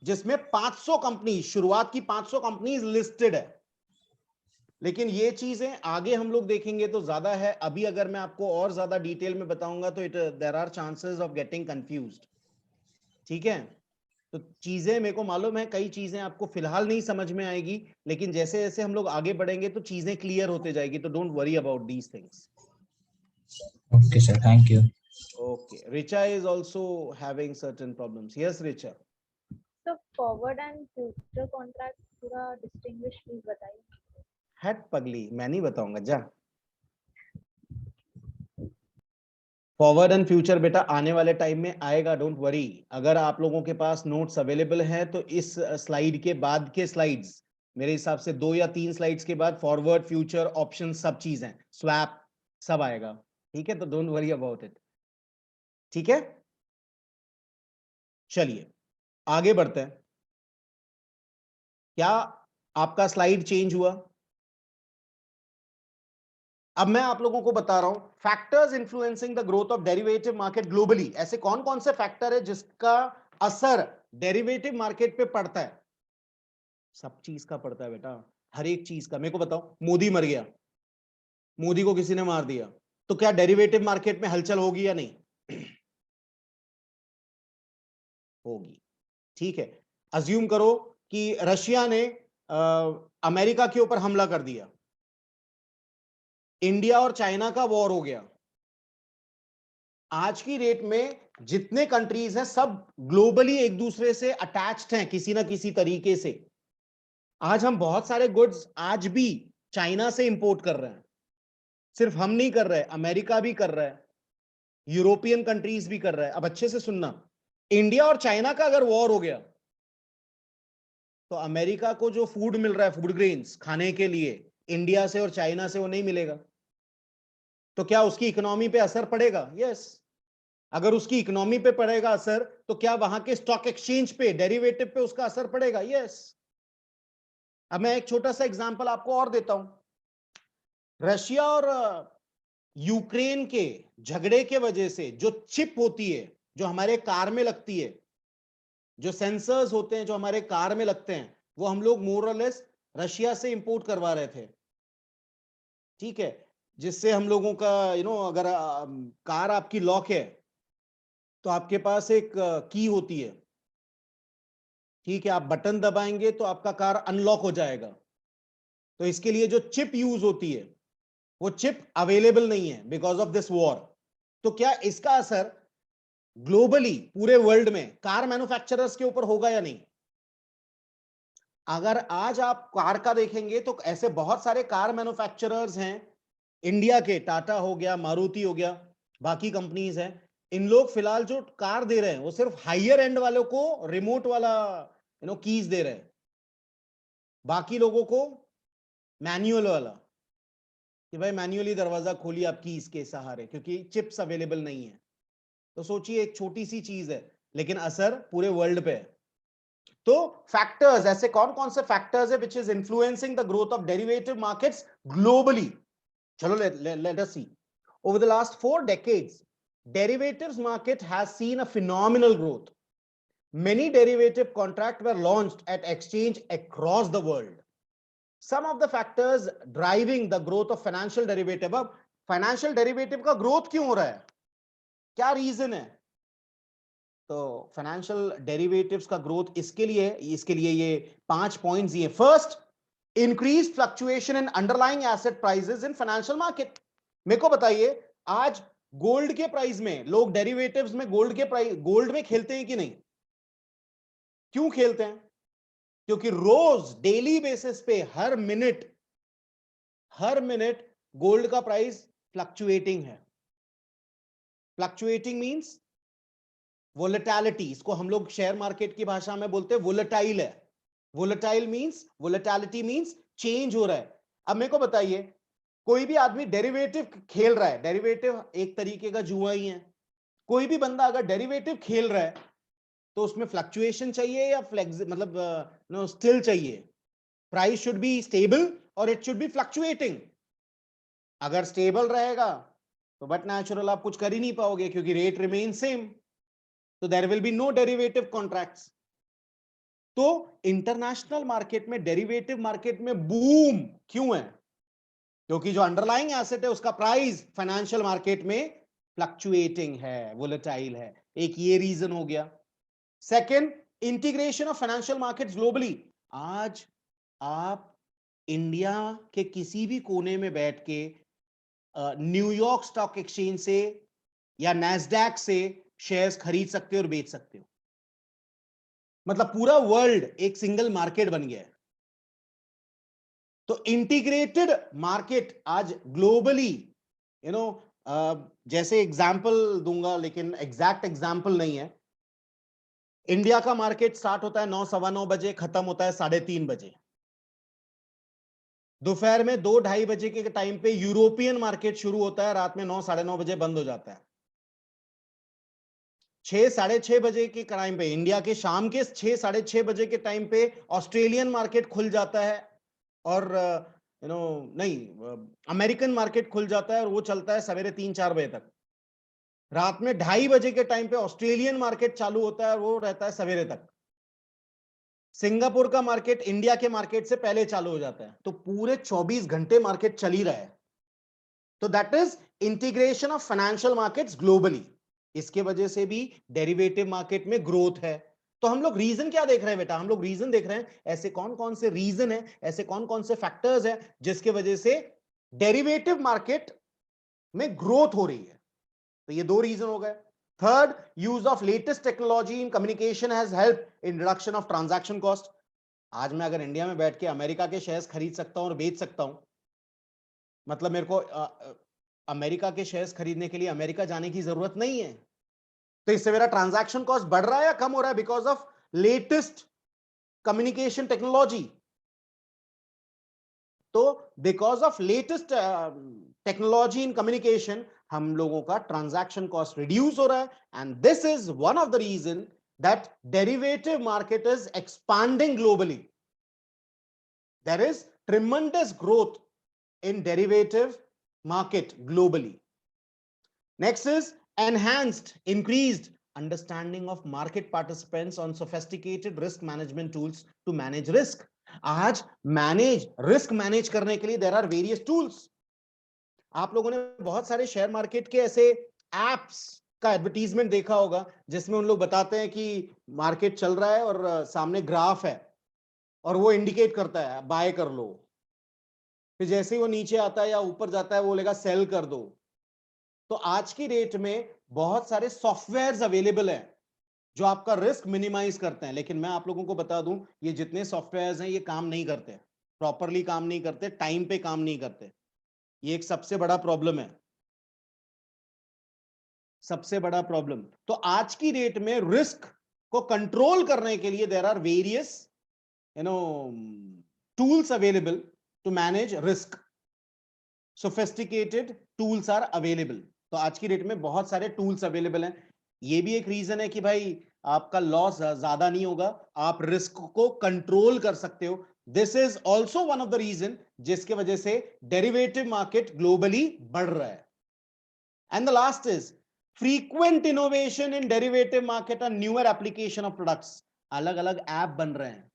जिसमें 500 कंपनी, शुरुआत की 500 कंपनीज लिस्टेड है. लेकिन ये चीजें आगे हम लोग देखेंगे तो ज्यादा है. अभी अगर मैं आपको और ज्यादा डिटेल में बताऊंगा तो there are chances of getting confused. ठीक है? तो चीजें मेरे को मालूम है, कई चीजें आपको फिलहाल नहीं समझ में आएगी, लेकिन जैसे जैसे हम लोग आगे बढ़ेंगे तो चीजें क्लियर होते जाएगी. तो don't worry about these things. Okay sir, thank you. Okay, Richa is also having certain problems. Yes, Richa. So forward and future contract पूरा distinguish please बताइए. हट पगली, मैं नहीं बताऊंगा जा. फॉरवर्ड एंड फ्यूचर बेटा आने वाले टाइम में आएगा, डोंट वरी. अगर आप लोगों के पास नोट्स अवेलेबल है तो इस स्लाइड के बाद के स्लाइड्स, मेरे हिसाब से 2 या 3 स्लाइड्स के बाद फॉरवर्ड, फ्यूचर, ऑप्शन, सब चीज है, स्वैप, सब आएगा. ठीक है? तो डोंट वरी अबाउट इट. ठीक है, चलिए आगे बढ़ते हैं. क्या आपका स्लाइड चेंज हुआ? अब मैं आप लोगों को बता रहा हूं factors influencing the growth of derivative market globally. ऐसे कौन कौन से फैक्टर है जिसका असर डेरिवेटिव मार्केट पे पड़ता है? सब चीज का पड़ता है बेटा, हर एक चीज का. मेरे को बताओ, मोदी मर गया, मोदी को किसी ने मार दिया, तो क्या डेरिवेटिव मार्केट में हलचल होगी या नहीं? होगी. ठीक है, अज्यूम करो कि रशिया ने अमेरिका के ऊपर हमला कर दिया, इंडिया और चाइना का वॉर हो गया. आज की डेट में जितने कंट्रीज हैं सब ग्लोबली एक दूसरे से अटैच्ड हैं किसी ना किसी तरीके से. आज हम बहुत सारे गुड्स आज भी चाइना से इंपोर्ट कर रहे हैं. सिर्फ हम नहीं कर रहे, अमेरिका भी कर रहा है, यूरोपियन कंट्रीज भी कर रहा है. अब अच्छे से सुनना, इंडिया और चाइना का अगर वॉर हो गया तो अमेरिका को जो फूड मिल रहा है, फूड ग्रेन्स खाने के लिए, इंडिया से और चाइना से वो नहीं मिलेगा. तो क्या उसकी इकोनॉमी पे असर पड़ेगा? यस. अगर उसकी इकोनॉमी पे पड़ेगा असर, तो क्या वहां के स्टॉक एक्सचेंज पे, डेरिवेटिव पे उसका असर पड़ेगा? यस. अब मैं एक छोटा सा एग्जांपल आपको और देता हूं. रशिया और यूक्रेन के झगड़े के वजह से जो चिप होती है, जो हमारे कार में लगती है, जो सेंसर्स होते हैं जो हमारे कार में लगते हैं, वो हम लोग मोर और लेस रशिया से इंपोर्ट करवा रहे थे. ठीक है? जिससे हम लोगों का अगर कार आपकी लॉक है तो आपके पास एक की होती है, ठीक है, आप बटन दबाएंगे तो आपका कार अनलॉक हो जाएगा। तो इसके लिए जो चिप यूज होती है वो चिप अवेलेबल नहीं है बिकॉज ऑफ दिस वॉर। तो क्या इसका असर ग्लोबली पूरे वर्ल्ड में कार मैन्युफैक्चरर्स के ऊपर होगा या नहीं? अगर आज आप कार का देखेंगे तो ऐसे बहुत सारे कार मैन्युफैक्चरर्स हैं इंडिया के, टाटा हो गया, मारुति हो गया, बाकी कंपनीज हैं। इन लोग फिलहाल जो कार दे रहे हैं वो सिर्फ हायर एंड वालों को रिमोट वाला कीज दे रहे हैं, बाकी लोगों को मैनुअल वाला, कि भाई मैन्युअली दरवाजा खोलिए आप कीज के सहारे, क्योंकि चिप्स अवेलेबल नहीं है। तो सोचिए एक छोटी सी चीज है लेकिन असर पूरे वर्ल्ड पे है। तो फैक्टर्स, ऐसे कौन कौन से फैक्टर्स है which is influencing the growth of derivative markets globally? चलो let us see. Over the last 4 decades, derivatives market has seen a phenomenal growth. Many derivative contracts were launched at exchange across the world. Some of the factors driving the growth of financial derivative. अब financial derivative का growth क्यों हो रहा है, क्या reason है? तो financial derivatives का ग्रोथ इसके लिए ये 5 पॉइंट्स दिए। First, increase fluctuation in underlying asset prices in financial market. मेरे को बताइए, आज गोल्ड के प्राइस में लोग डेरिवेटिव्स में गोल्ड में खेलते हैं कि नहीं? क्यों खेलते हैं? क्योंकि रोज डेली बेसिस पे हर मिनट गोल्ड का प्राइस फ्लक्चुएटिंग है। फ्लक्चुएटिंग मींस वोलेटिलिटी, इसको हम लोग शेयर मार्केट की भाषा में बोलते हैं वोलेटाइल है। वोलेटिलिटी मींस चेंज हो रहा है। अब मेरे को बताइए, कोई भी आदमी डेरिवेटिव खेल रहा है, डेरिवेटिव एक तरीके का जुआ ही है। कोई भी बंदा अगर डेरिवेटिव खेल रहा है तो उसमें फ्लक्चुएशन चाहिए या स्टिल चाहिए? प्राइस शुड बी स्टेबल और इट शुड बी फ्लक्चुएटिंग। अगर स्टेबल रहेगा तो बट नेचुरल आप कुछ कर ही नहीं पाओगे क्योंकि रेट रिमेन सेम, तो there will be no derivative contracts. तो इंटरनेशनल मार्केट में डेरिवेटिव मार्केट में बूम क्यों है? क्योंकि जो अंडरलाइंग एसेट है उसका प्राइस फाइनेंशियल मार्केट में फ्लक्चुएटिंग है, वोलेटाइल है। एक ये रीजन हो गया। Second, integration of financial markets globally. आज आप इंडिया के किसी भी कोने में बैठ के न्यूयॉर्क स्टॉक एक्सचेंज से या नैस्डैक से शेयर्स खरीद सकते हो और बेच सकते हो। मतलब पूरा वर्ल्ड एक सिंगल मार्केट बन गया है। तो इंटीग्रेटेड मार्केट आज ग्लोबली, जैसे एग्जांपल दूंगा लेकिन एग्जैक्ट एग्जांपल नहीं है। इंडिया का मार्केट स्टार्ट होता है 9, 9:15 बजे, खत्म होता है 3:30 बजे। दोपहर में 2, 2:30 बजे के टाइम पे यूरोपियन मार्केट शुरू होता है, रात में 9, 9:30 बजे बंद हो जाता है। 6, 6:30 बजे के टाइम पे, इंडिया के शाम के 6, 6:30 बजे के टाइम पे ऑस्ट्रेलियन मार्केट खुल जाता है और अमेरिकन मार्केट खुल जाता है और वो चलता है सवेरे 3, 4 बजे तक। रात में 2:30 बजे के टाइम पे ऑस्ट्रेलियन मार्केट चालू होता है और वो रहता है सवेरे तक। सिंगापुर का मार्केट इंडिया के मार्केट से पहले चालू हो जाता है। तो पूरे 24 घंटे मार्केट चल ही रहा है। तो that is integration of financial markets globally. इसके वजह से भी डेरिवेटिव मार्केट में ग्रोथ है। तो हम लोग रीजन क्या देख रहे हैं बेटा? हम लोग रीजन देख रहे हैं, ऐसे कौन कौन से रीजन है, ऐसे कौन कौन से फैक्टर्स हैं जिसके वजह से डेरिवेटिव मार्केट में ग्रोथ हो रही है। तो ये 2 रीजन हो गए। Third, use of latest technology in communication has helped in reduction of transaction cost. आज मैं अगर इंडिया में बैठ के अमेरिका के शेयर्स खरीद सकता हूं और बेच सकता हूं, मतलब मेरे को अमेरिका के शेयर्स खरीदने के लिए अमेरिका जाने की जरूरत नहीं है। तो इससे मेरा ट्रांजैक्शन कॉस्ट बढ़ रहा है या कम हो रहा है? Because of latest communication technology. तो because of latest technology in communication हम लोगों का ट्रांजैक्शन कॉस्ट रिड्यूस हो रहा है, and this is one of the reason that derivative market is expanding globally. There is tremendous growth in derivative market globally. Next is enhanced, increased understanding of market participants on sophisticated risk management tools to manage risk. आज risk manage करने के लिए there are various tools. आप लोगों ने बहुत सारे share market के ऐसे एप्स का एडवर्टीजमेंट देखा होगा जिसमें उन लोग बताते हैं कि मार्केट चल रहा है और सामने ग्राफ है और वो इंडिकेट करता है बाय कर लो, फिर जैसे ही वो नीचे आता है या ऊपर जाता है वो बोलेगा सेल कर दो। तो आज की डेट में बहुत सारे सॉफ्टवेयर्स अवेलेबल हैं जो आपका रिस्क मिनिमाइज करते हैं, लेकिन मैं आप लोगों को बता दूं ये जितने सॉफ्टवेयर्स हैं ये काम नहीं करते, प्रॉपरली काम नहीं करते, टाइम पे काम नहीं करते। ये एक सबसे बड़ा प्रॉब्लम है, सबसे बड़ा प्रॉब्लम। तो आज की डेट में रिस्क को कंट्रोल करने के लिए there are various tools available to manage risk. Sophisticated tools are available. तो आज की डेट में बहुत सारे टूल्स अवेलेबल हैं। ये भी एक रीजन है कि भाई आपका लॉस ज्यादा नहीं होगा, आप रिस्क को कंट्रोल कर सकते हो। This is also one of the reason जिसके वजह से डेरिवेटिव मार्केट ग्लोबली बढ़ रहा है। And the last is frequent innovation in derivative market और न्यूअर एप्लीकेशन ऑफ प्रोडक्ट्स। अलग अलग ऐप बन रहे हैं,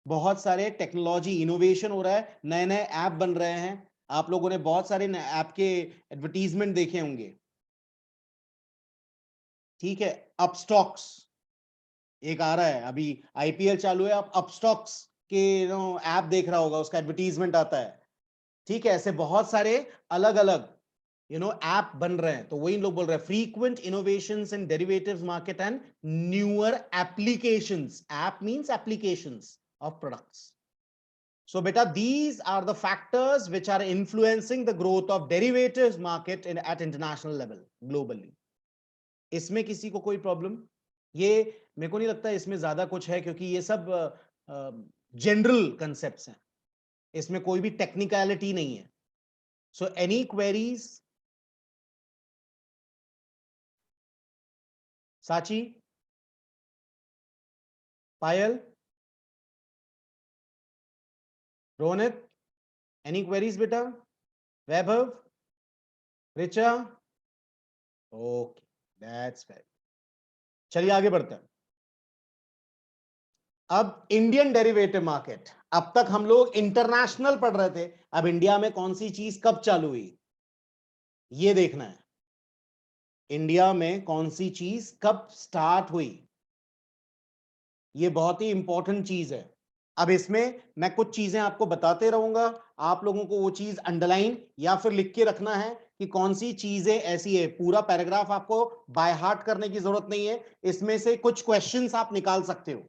बहुत सारे टेक्नोलॉजी इनोवेशन हो रहा है, नए नए ऐप बन रहे हैं। आप लोगों ने बहुत सारे ऐप के एडवर्टीजमेंट देखे होंगे, ठीक है। अपस्टॉक्स एक आ रहा है, अभी आईपीएल चालू है, आप अपस्टॉक्स के ऐप देख रहा होगा, उसका एडवर्टीजमेंट आता है, ठीक है। ऐसे बहुत सारे अलग अलग ऐप बन रहे हैं। तो वही लोग बोल रहे हैं frequent innovations in derivatives market and newer applications. App means applications of products. So beta, these are the factors which are influencing the growth of derivatives market at international level globally. इसमें किसी को कोई problem? ये मेरे को नहीं लगता इसमें ज्यादा कुछ है, क्योंकि ये सब जनरल कंसेप्ट्स हैं, इसमें कोई भी टेक्निकलिटी नहीं है। So any queries? Sachi, Payal, Ronit, any queries बेटा? Vaibhav, Richa? Okay, that's very. चलिए आगे बढ़ते हैं। अब इंडियन डेरिवेटिव मार्केट, अब तक हम लोग इंटरनेशनल पढ़ रहे थे, अब इंडिया में कौन सी चीज कब चालू हुई ये देखना है। इंडिया में कौन सी चीज कब स्टार्ट हुई, ये बहुत ही इंपॉर्टेंट चीज है। अब इसमें मैं कुछ चीजें आपको बताते रहूंगा, आप लोगों को वो चीज अंडरलाइन या फिर लिख के रखना है कि कौन सी चीजें ऐसी है। पूरा पैराग्राफ आपको बाय हार्ट करने की जरूरत नहीं है, इसमें से कुछ क्वेश्चंस आप निकाल सकते हो,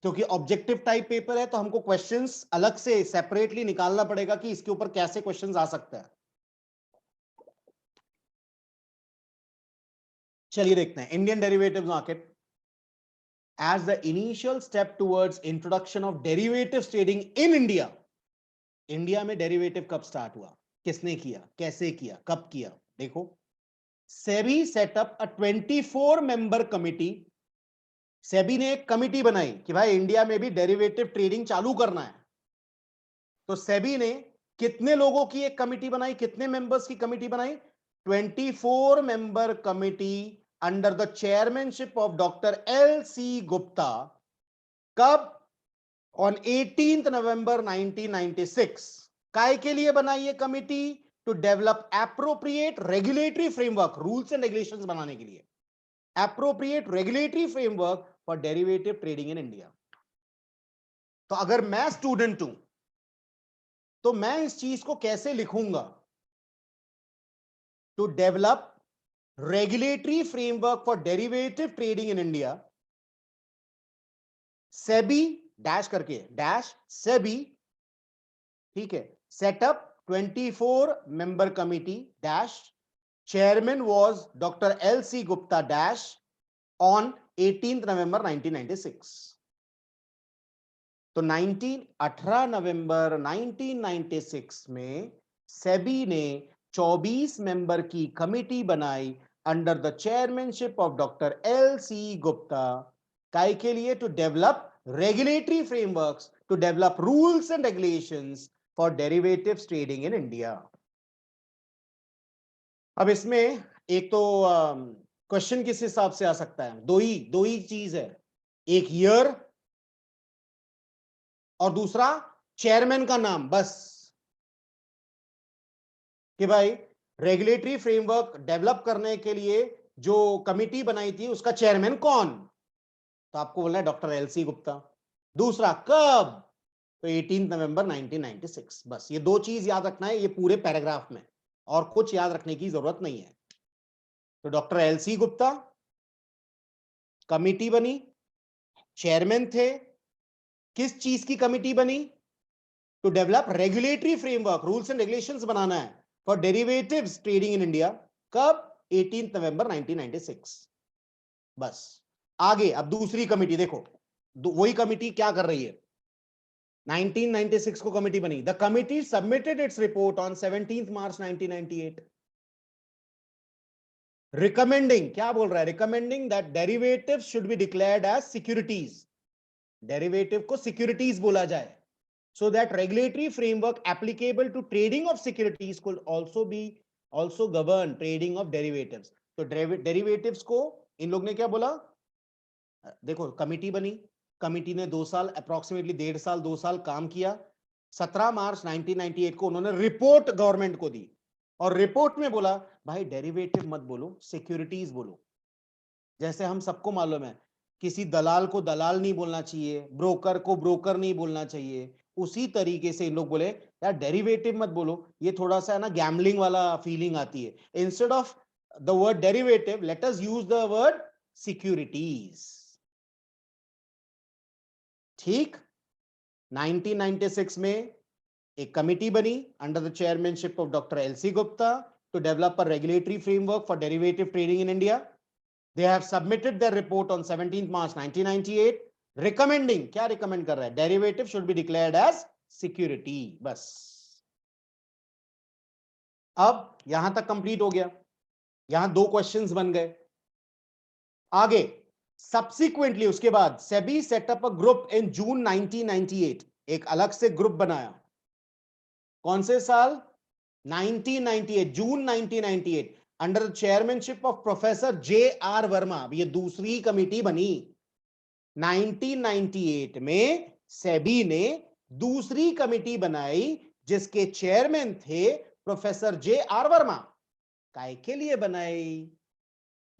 क्योंकि ऑब्जेक्टिव टाइप पेपर है तो हमको क्वेश्चंस अलग से सेपरेटली निकालना पड़ेगा कि इसके ऊपर कैसे क्वेश्चंस आ सकता है। चलिए देखते हैं Indian derivative market as the initial step towards introduction of derivatives trading in India. India में डेरिवेटिव कब स्टार्ट हुआ, किसने किया, कैसे किया, कब किया? देखो, SEBI setup a 24 member committee. SEBI ने एक कमिटी बनाई कि भाई इंडिया में भी डेरिवेटिव ट्रेडिंग चालू करना है। तो सेबी ने कितने लोगों की एक कमिटी बनाई, कितने मेंबर्स की कमिटी बनाई? 24 member committee under the chairmanship of doctor L C. Gupta. कब? On 18 November 1996। काय के लिए बनाई ये कमिटी? To develop appropriate regulatory framework, rules and regulations बनाने के लिए, appropriate regulatory framework for derivative trading in India. तो अगर मैं स्टूडेंट हूं तो मैं इस चीज को कैसे लिखूंगा? To develop regulatory framework for derivative trading in India, SEBI dash करके डैश सेबी, ठीक है, setup 24 member committee dash, chairman was doctor L C. Gupta dash, on 18 November 1996। तो 18 नवंबर 1996 में सेबी ने 24 मेंबर की कमिटी बनाई under the chairmanship of doctor L C. Gupta. काय के लिए? To develop regulatory frameworks, to develop rules and regulations for derivatives trading in India. अब इसमें एक तो क्वेश्चन किस हिसाब से आ सकता है? दो ही चीज है, एक ईयर और दूसरा चेयरमैन का नाम, बस। कि भाई रेगुलेटरी फ्रेमवर्क डेवलप करने के लिए जो कमिटी बनाई थी उसका चेयरमैन कौन, तो आपको बोलना है डॉक्टर एलसी गुप्ता। दूसरा कब, तो 18 नवंबर 1996। बस ये दो चीज याद रखना है ये पूरे पैराग्राफ में, और कुछ याद रखने की जरूरत नहीं है। तो डॉक्टर एलसी गुप्ता, कमिटी बनी, चेयरमैन थे, किस चीज की कमिटी बनी, to develop regulatory framework, rules and regulations बनाना है for derivatives trading in India. कब, 18 नवंबर 1996। बस आगे अब दूसरी कमिटी देखो, वही कमिटी क्या कर रही है। 1996 को कमिटी बनी, the committee submitted its report on 17 March 1998 recommending, क्या बोल रहा है, recommending that derivative should be declared as securities, derivative को सिक्योरिटीज बोला जाए, so that regulatory framework applicable to trading of securities could also govern trading of derivatives। तो derivatives को इन लोग ने क्या बोला, देखो कमिटी बनी, कमिटी ने 2 साल अप्रोक्सीमेटली 1.5 साल 2 साल काम किया। 17 मार्च 1998 को उन्होंने रिपोर्ट गवर्नमेंट को दी, और रिपोर्ट में बोला भाई डेरिवेटिव मत बोलो, सिक्योरिटीज बोलो। जैसे हम सबको मालूम है किसी दलाल को दलाल नहीं बोलना चाहिए, ब्रोकर को ब्रोकर नहीं बोलना चाहिए, उसी तरीके से इन लोग बोले यार डेरिवेटिव मत बोलो, ये थोड़ा सा है ना गैम्बलिंग वाला फीलिंग आती है। Instead of the word derivative let us use the word securities. ठीक, 1996 में एक कमिटी बनी under the chairmanship of doctor LC Gupta to develop a regulatory framework for derivative trading in India. They have submitted their report on 17th March 1998 recommending, क्या recommend कर रहा है, derivative should be declared as security। बस अब यहां तक complete हो गया, यहां 2 क्वेश्चंस बन गए। आगे सब्सिक्वेंटली उसके बाद SEBI setup a group in June 1998, एक अलग से ग्रुप बनाया। कौन से साल, 1998, जून 1998, under the chairmanship of professor JR. Verma. ये दूसरी कमिटी बनी 1998 में, सेबी ने दूसरी कमिटी बनाई जिसके चेयरमैन थे प्रोफेसर जे.आर. वर्मा। काय के लिए बनाई,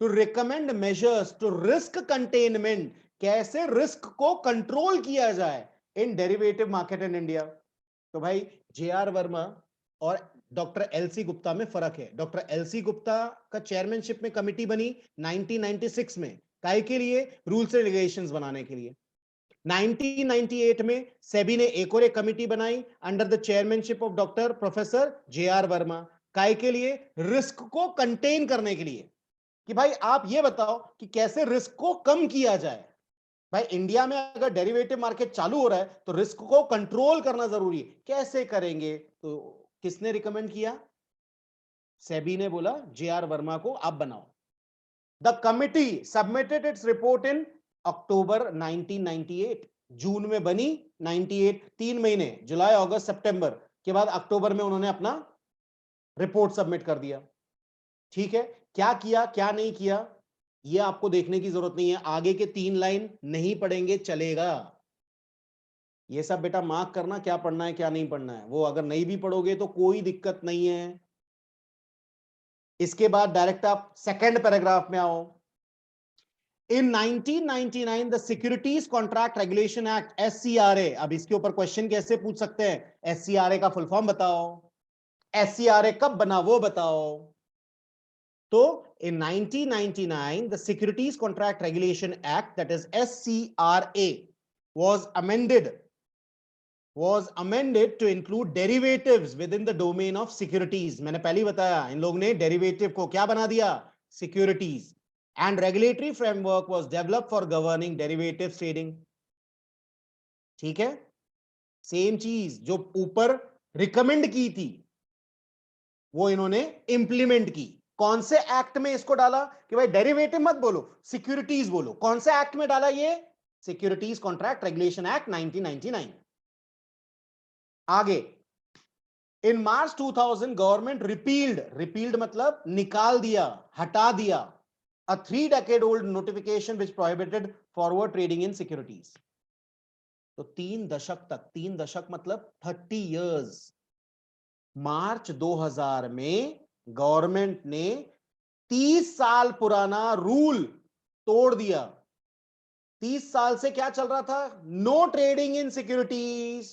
to recommend measures to risk containment, कैसे रिस्क को कंट्रोल किया जाए in derivative market in India. तो भाई जे.आर. वर्मा और डॉक्टर एलसी गुप्ता में फर्क है। डॉक्टर एलसी गुप्ता का चेयरमैनशिप में कमिटी बनी 1996 में, काय के लिए, रूल्स एंड रेगुलेशंस बनाने के लिए। 1998 में सेबी ने एक और एक कमिटी बनाई under the chairmanship of doctor professor JR. Verma, काय के लिए, रिस्क को कंटेन करने के लिए, कि भाई आप ये बताओ कि कैसे रिस्क को कम किया जाए। भाई इंडिया में अगर डेरिवेटिव मार्केट चालू हो रहा है तो रिस्क को कंट्रोल करना जरूरी है, कैसे करेंगे, तो किसने रिकमेंड किया, सेबी ने बोला जे.आर. वर्मा को आप बनाओ। The committee submitted its report in October 1998, जून में बनी 98, 3 महीने जुलाई अगस्त सितंबर के बाद अक्टूबर में उन्होंने अपना रिपोर्ट सबमिट कर दिया। ठीक है, क्या किया क्या नहीं किया ये आपको देखने की जरूरत नहीं है, आगे के 3 लाइन नहीं पढ़ेंगे चलेगा। ये सब बेटा मार्क करना क्या पढ़ना है क्या नहीं पढ़ना है, वो अगर नहीं भी पढ़ोगे तो कोई दिक्कत नहीं है। इसके बाद डायरेक्ट आप सेकंड पैराग्राफ में आओ। इन 1999 the securities contract regulation act SCRA, अब इसके ऊपर क्वेश्चन कैसे पूछ सकते हैं, SCRA का फुल फॉर्म बताओ, SCRA कब बना वो बताओ। तो in 1999 the Securities Contract Regulation Act, that is SCRA, was amended to include derivatives within the domain of securities। मैंने पहले ही बताया इन लोग ने डेरिवेटिव को क्या बना दिया, securities. And regulatory framework was developed for governing derivatives trading. ठीक है, सेम चीज जो ऊपर रिकमेंड की थी वो इन्होंने इंप्लीमेंट की। कौन से एक्ट में इसको डाला कि भाई डेरिवेटिव मत बोलो सिक्योरिटीज बोलो, कौन से एक्ट में डाला ये, सिक्योरिटीज कॉन्ट्रैक्ट रेगुलेशन एक्ट 1999। आगे इन मार्च 2000 गवर्नमेंट रिपील्ड मतलब निकाल दिया, हटा दिया, a 3 decade old notification which prohibited forward trading in securities। तो 3 दशक तक, 3 दशक मतलब 30 years, मार्च 2000 में गवर्नमेंट ने 30 साल पुराना रूल तोड़ दिया। 30 साल से क्या चल रहा था? No trading in securities,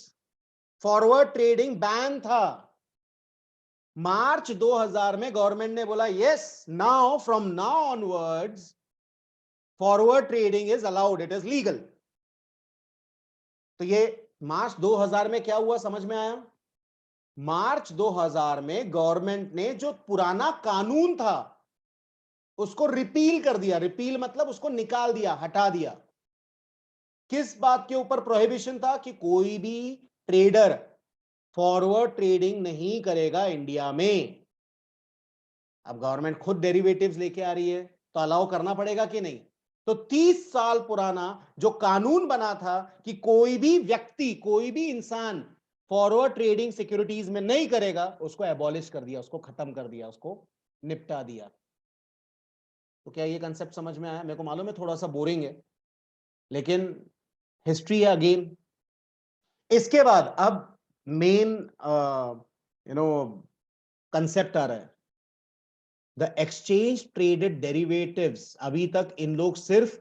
forward trading ban था। मार्च 2000 में गवर्नमेंट ने बोला yes, now from now onwards forward trading is allowed, it is legal. तो ये मार्च 2000 में क्या हुआ समझ में आया? मार्च 2000 में गवर्नमेंट ने जो पुराना कानून था उसको रिपील कर दिया। रिपील मतलब उसको निकाल दिया, हटा दिया। किस बात के ऊपर प्रोहिबिशन था? कि कोई भी ट्रेडर फॉरवर्ड ट्रेडिंग नहीं करेगा इंडिया में। अब गवर्नमेंट खुद डेरिवेटिव्स लेके आ रही है तो अलाउ करना पड़ेगा कि नहीं? तो 30 साल पुराना जो कानून बना था कि कोई भी व्यक्ति, कोई भी इंसान फॉरवर्ड ट्रेडिंग सिक्योरिटीज में नहीं करेगा, उसको एबॉलिश कर दिया, उसको खत्म कर दिया, उसको निपटा दिया। तो क्या ये कंसेप्ट समझ में आया? मेरे को मालूम है थोड़ा सा बोरिंग है, लेकिन हिस्ट्री है अगेन। इसके बाद अब मेन कंसेप्ट आ रहा है, द एक्सचेंज ट्रेडेड डेरिवेटिव्स। अभी तक इन लोग सिर्फ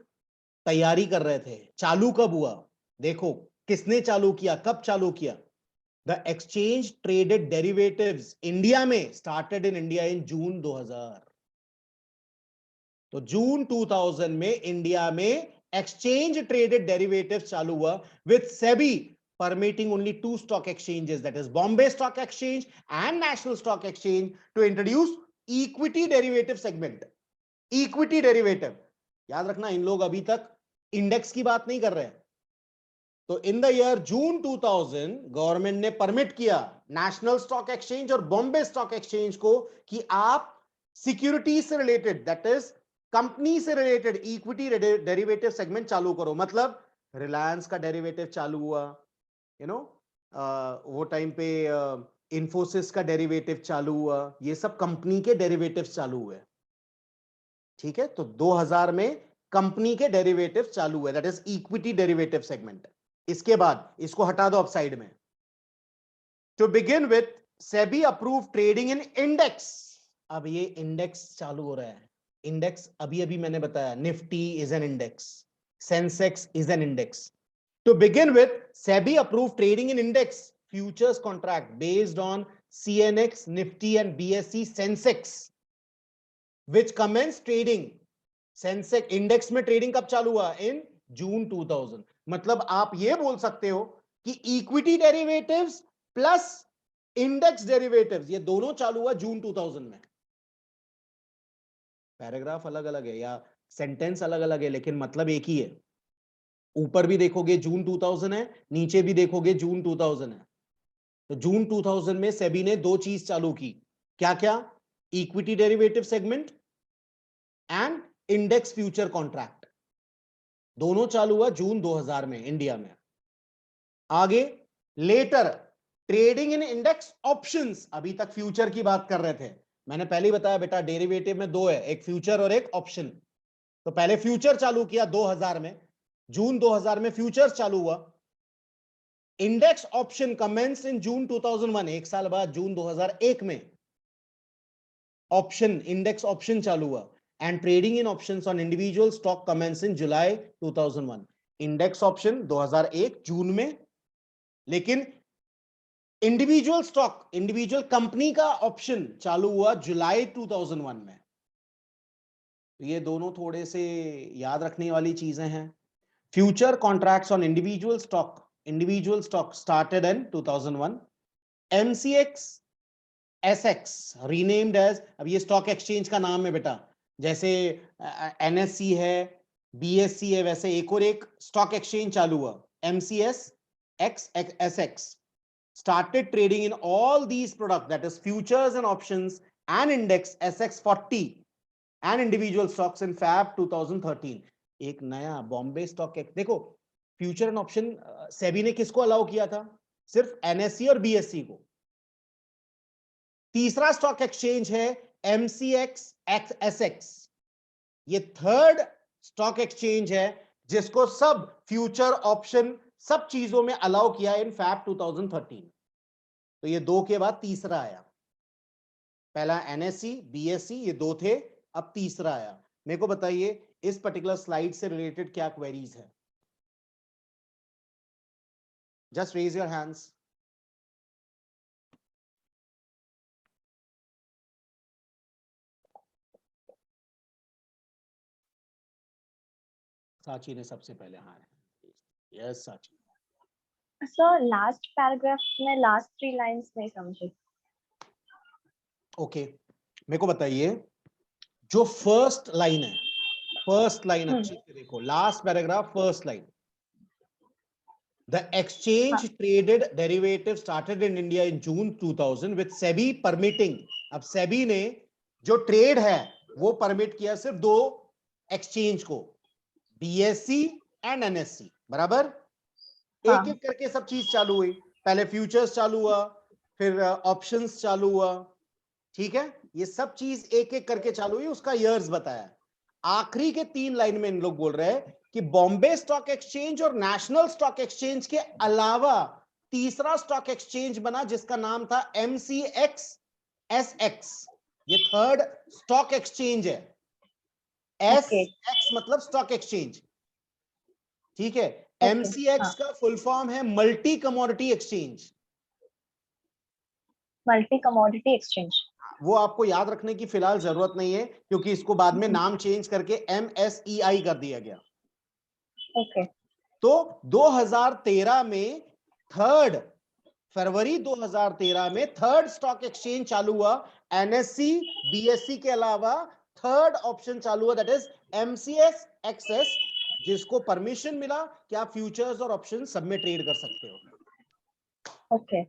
तैयारी कर रहे थे, चालू कब हुआ? देखो किसने चालू किया, कब चालू किया? The exchange traded derivatives India में started in India in June 2000। तो जून 2000 में इंडिया में एक्सचेंज ट्रेडेड डेरिवेटिव्स चालू हुआ with SEBI permitting only 2 stock exchanges, that is Bombay Stock Exchange and National Stock Exchange, to introduce equity derivative segment. Equity derivative, याद रखना इन लोग अभी तक इंडेक्स की बात नहीं कर रहे हैं। तो in the year June 2000 government ने परमिट किया नेशनल स्टॉक एक्सचेंज और बॉम्बे स्टॉक एक्सचेंज को कि आप सिक्योरिटी से रिलेटेड, दैट इज कंपनी से रिलेटेड इक्विटी डेरिवेटिव सेगमेंट चालू करो। मतलब रिलायंस का डेरिवेटिव चालू हुआ, वो टाइम पे इंफोसिस का डेरिवेटिव चालू हुआ, ये सब कंपनी के डेरिवेटिव चालू हुए। ठीक है, तो 2000 में कंपनी के डेरिवेटिव चालू हुए, that is equity derivative segment. इसके बाद इसको हटा दो अब साइड में। To begin with SEBI approve trading in index. अब ये इंडेक्स चालू हो रहा है। इंडेक्स अभी अभी मैंने बताया, Nifty is an index, Sensex is an index. To begin with, SEBI approved trading in index futures contract based on CNX, Nifty and BSE Sensex, which commenced trading. Sensex index में trading कब चालू हुआ? In June 2000। मतलब आप ये बोल सकते हो कि equity derivatives plus index derivatives ये दोनों चालू हुआ जून 2000 में। पैराग्राफ अलग अलग है या सेंटेंस अलग अलग है, लेकिन मतलब एक ही है। ऊपर भी देखोगे जून 2000 है, नीचे भी देखोगे जून 2000 है। तो जून 2000 में सेबी ने दो चीज चालू की, क्या क्या? Equity derivative segment and index future contract, दोनों चालू हुआ जून 2000 में इंडिया में। आगे later trading in index options. अभी तक फ्यूचर की बात कर रहे थे, मैंने पहले ही बताया बेटा डेरिवेटिव में दो है, एक फ्यूचर और एक ऑप्शन। तो पहले फ्यूचर चालू किया 2000 में, जून 2000 में फ्यूचर्स चालू हुआ। इंडेक्स ऑप्शन कमेंस इन जून 2001, एक साल बाद जून 2001 में ऑप्शन, इंडेक्स ऑप्शन चालू हुआ। And trading in options on individual stock commence in July 2001। Index option 2001 June में, लेकिन इंडिविजुअल स्टॉक, इंडिविजुअल कंपनी का ऑप्शन चालू हुआ जुलाई 2001 में। तो ये दोनों थोड़े से याद रखने वाली चीजें हैं। Future contracts on individual stock started in 2001. MCX SX renamed as, अब ये स्टॉक एक्सचेंज का नाम है बेटा, जैसे NSE है, BSE है, वैसे एक और एक स्टॉक एक्सचेंज चालू हुआ MCS SX started trading in all these products, that is futures and options and index SX40 and individual stocks in Feb 2013. एक नया बॉम्बे स्टॉक एक्सचेंज। देखो फ्यूचर एंड ऑप्शन सेबी ने किसको अलाउ किया था? सिर्फ NSE और BSE को। तीसरा स्टॉक एक्सचेंज है MCX SX, ये थर्ड स्टॉक एक्सचेंज है जिसको सब फ्यूचर ऑप्शन सब चीजों में अलाउ किया इन Feb 2013। तो ये 2 के बाद तीसरा आया। पहला एनएससी, बीएससी, ये 2 थे, अब तीसरा आया। मेरे को बताइए इस पर्टिकुलर स्लाइड से रिलेटेड क्या क्वेरीज है? Just raise your hands. Sachi ने सबसे पहले, हाँ yes Sachi. Sir last paragraph में लास्ट 3 लाइंस नहीं समझे। ओके, मेरे को बताइए जो फर्स्ट लाइन है, फर्स्ट लाइन अच्छे से देखो, last paragraph first line, the exchange traded derivative started in India in June 2000 with SEBI permitting. अब सेबी ने जो ट्रेड है वो परमिट किया सिर्फ 2 एक्सचेंज को, बीएससी एंड एनएससी, बराबर। एक एक करके सब चीज चालू हुई, पहले फ्यूचर्स चालू हुआ, फिर ऑप्शंस चालू हुआ, ठीक है, ये सब चीज एक एक करके चालू हुई, उसका ईयर्स बताया। आखिरी के 3 लाइन में इन लोग बोल रहे हैं कि बॉम्बे स्टॉक एक्सचेंज और नेशनल स्टॉक एक्सचेंज के अलावा तीसरा स्टॉक एक्सचेंज बना जिसका नाम था MCX SX, ये थर्ड स्टॉक एक्सचेंज है। SX मतलब स्टॉक एक्सचेंज, ठीक है। MCX का फुल फॉर्म है multi commodity exchange. Multi commodity exchange, वो आपको याद रखने की फिलहाल जरूरत नहीं है क्योंकि इसको बाद में नाम चेंज करके MSEI कर दिया गया। ओके। तो 2013 में थर्ड फरवरी 2013 में थर्ड स्टॉक एक्सचेंज चालू हुआ, NSE BSE के अलावा थर्ड ऑप्शन चालू हुआ, दैट इज MCX XS, जिसको परमिशन मिला कि आप फ्यूचर्स और ऑप्शन सब में ट्रेड कर सकते हो। ओके,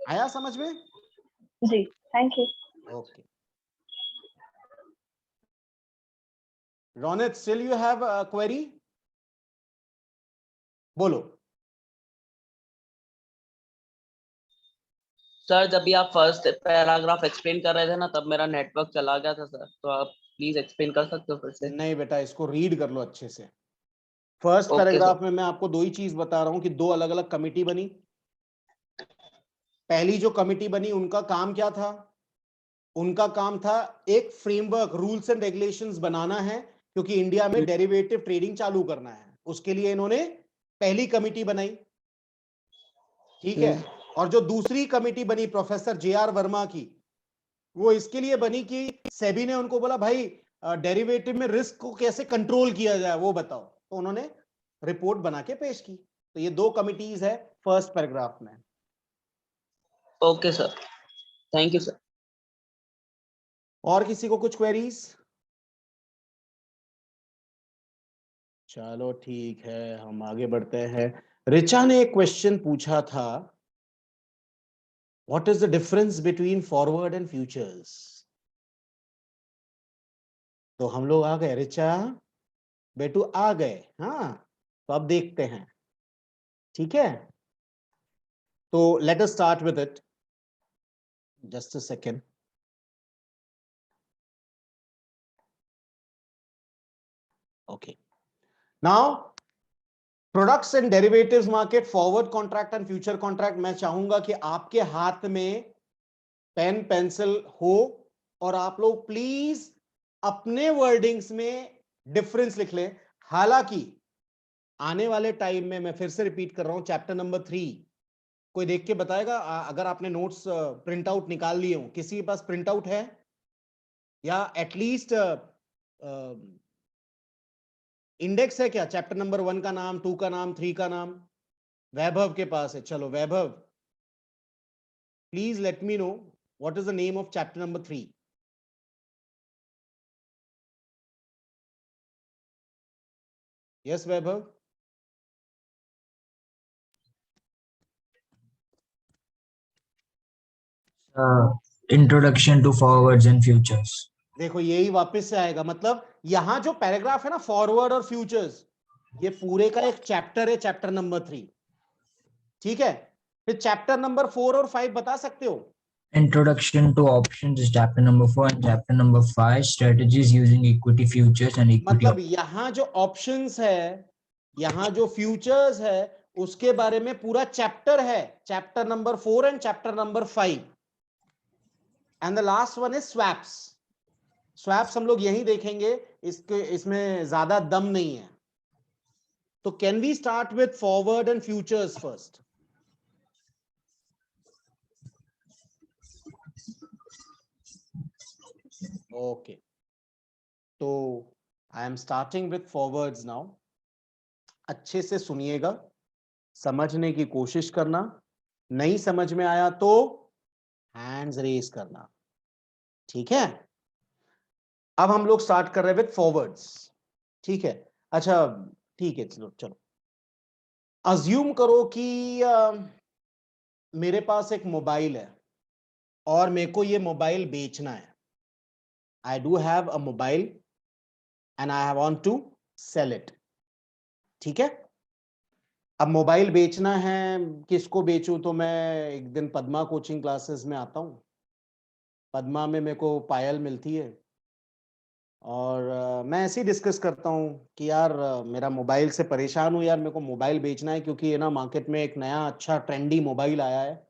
आया समझ में? जी, thank you. Okay, Ronit, still you have a query? बोलो। सर जब भी आप फर्स्ट पैराग्राफ एक्सप्लेन कर रहे थे ना तब मेरा नेटवर्क चला गया था सर, तो आप प्लीज एक्सप्लेन कर सकते हो फिर से? नहीं बेटा, इसको रीड कर लो अच्छे से। फर्स्ट Okay, पैराग्राफ में मैं आपको 2 ही चीज बता रहा हूं कि 2 अलग अलग कमिटी बनी। पहली जो कमिटी बनी उनका काम क्या था? उनका काम था एक फ्रेमवर्क, रूल्स एंड रेगुलेशंस बनाना है क्योंकि इंडिया में डेरिवेटिव ट्रेडिंग चालू करना है। उसके लिए इन्होंने पहली कमिटी बनाई, ठीक है। और जो दूसरी कमिटी बनी प्रोफेसर JR वर्मा की, वो इसके लिए बनी कि सेबी ने उनको बोला भाई डेरिवेटिव में रिस्क को कैसे कंट्रोल किया जाए वो बताओ, तो उन्होंने रिपोर्ट बना के पेश की। तो ये 2 कमिटीज है फर्स्ट पैराग्राफ में। Okay sir, thank you sir. और किसी को कुछ क्वेरीज? चलो ठीक है, हम आगे बढ़ते हैं। रिचा ने एक क्वेश्चन पूछा था, what is the difference between forward and futures? तो हम लोग आ गए, रिचा बेटू आ गए, हाँ, तो अब देखते हैं, ठीक है। तो let us start with it, just a second. Okay, now products and derivatives market, forward contract and future contract. मैं चाहूंगा कि आपके हाथ में पेन पेंसिल हो और आप लोग प्लीज अपने वर्डिंग्स में डिफरेंस लिख लें। हालांकि आने वाले टाइम में, मैं फिर से रिपीट कर रहा हूं, चैप्टर नंबर 3 कोई देख के बताएगा अगर आपने नोट्स प्रिंट आउट निकाल लिए हो? किसी के पास प्रिंट आउट है या एटलीस्ट इंडेक्स है क्या? चैप्टर नंबर 1 का नाम, 2 का नाम, 3 का नाम? वैभव के पास है, चलो Vaibhav please let me know what is the name of chapter number 3। Yes Vaibhav. Introduction to forwards and futures. देखो यही वापस से आएगा, मतलब यहां जो पैराग्राफ है ना फॉरवर्ड और फ्यूचर्स, ये पूरे का एक चैप्टर है, चैप्टर नंबर 3, ठीक है। फिर चैप्टर नंबर 4 और 5 बता सकते हो? Introduction to options is chapter number 4 and chapter number 5, strategies using equity futures and equity मतलब यहां जो ऑप्शंस है, यहां जो फ्यूचर्स है, उसके बारे में पूरा चैप्टर है, chapter number 4 and chapter number 5, and the last one is swaps. Swaps हम लोग यही देखेंगे, इसमें ज्यादा दम नहीं है। तो can we start with forward and futures first? Okay, तो I am starting with forwards now. अच्छे से सुनिएगा, समझने की कोशिश करना, नहीं समझ में आया तो हैंड्स रेज करना, ठीक है? अब हम लोग स्टार्ट कर रहे हैं विथ फॉरवर्ड्स, ठीक है? अच्छा ठीक है, चलो चलो अज्यूम करो कि मेरे पास एक मोबाइल है और मेरे को ये मोबाइल बेचना है। I do have a mobile and I want to sell it, ठीक है? अब मोबाइल बेचना है, किसको बेचूं? तो मैं एक दिन पद्मा कोचिंग क्लासेस में आता हूं। पद्मा में मेरे को पायल मिलती है और मैं ऐसे ही डिस्कस करता हूँ कि यार मेरा मोबाइल से परेशान हूँ यार, मेरे को मोबाइल बेचना है क्योंकि ये ना मार्केट में एक नया अच्छा ट्रेंडी मोबाइल आया है,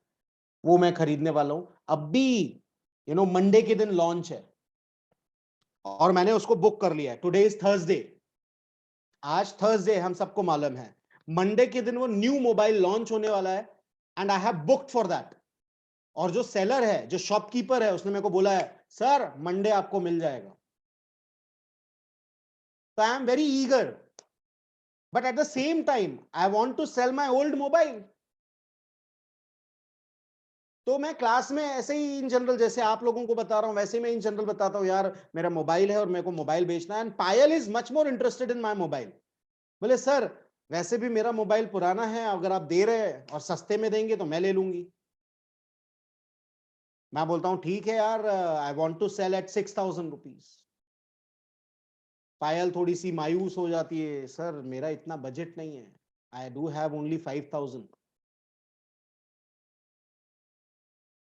वो मैं खरीदने वाला हूँ। अब भी मंडे के दिन लॉन्च है और मैंने उसको बुक कर लिया है। टुडे इज थर्सडे, आज थर्सडे हम सबको मालूम है, मंडे के दिन वो न्यू मोबाइल लॉन्च होने वाला है and I have booked for that. और जो सेलर है, जो शॉपकीपर है, उसने मेरे को बोला है सर मंडे आपको मिल जाएगा। So I am very eager, but at the same time, I want to sell my old mobile. तो मैं क्लास में ऐसे ही इन जनरल, जैसे आप लोगों को बता रहा हूं वैसे मैं इन जनरल बताता हूं, यार मेरा मोबाइल है और मेरे को मोबाइल बेचना है। And Payal is much more interested in my mobile. बोले सर वैसे भी मेरा मोबाइल पुराना है, अगर आप दे रहे हैं और सस्ते में देंगे तो मैं ले लूंगी। मैं बोलता हूं ठीक है यार, I want to sell at 6,000 rupees. Payal थोड़ी सी मायूस हो जाती है, सर मेरा इतना बजट नहीं है, आई डू हैव ओनली 5,000।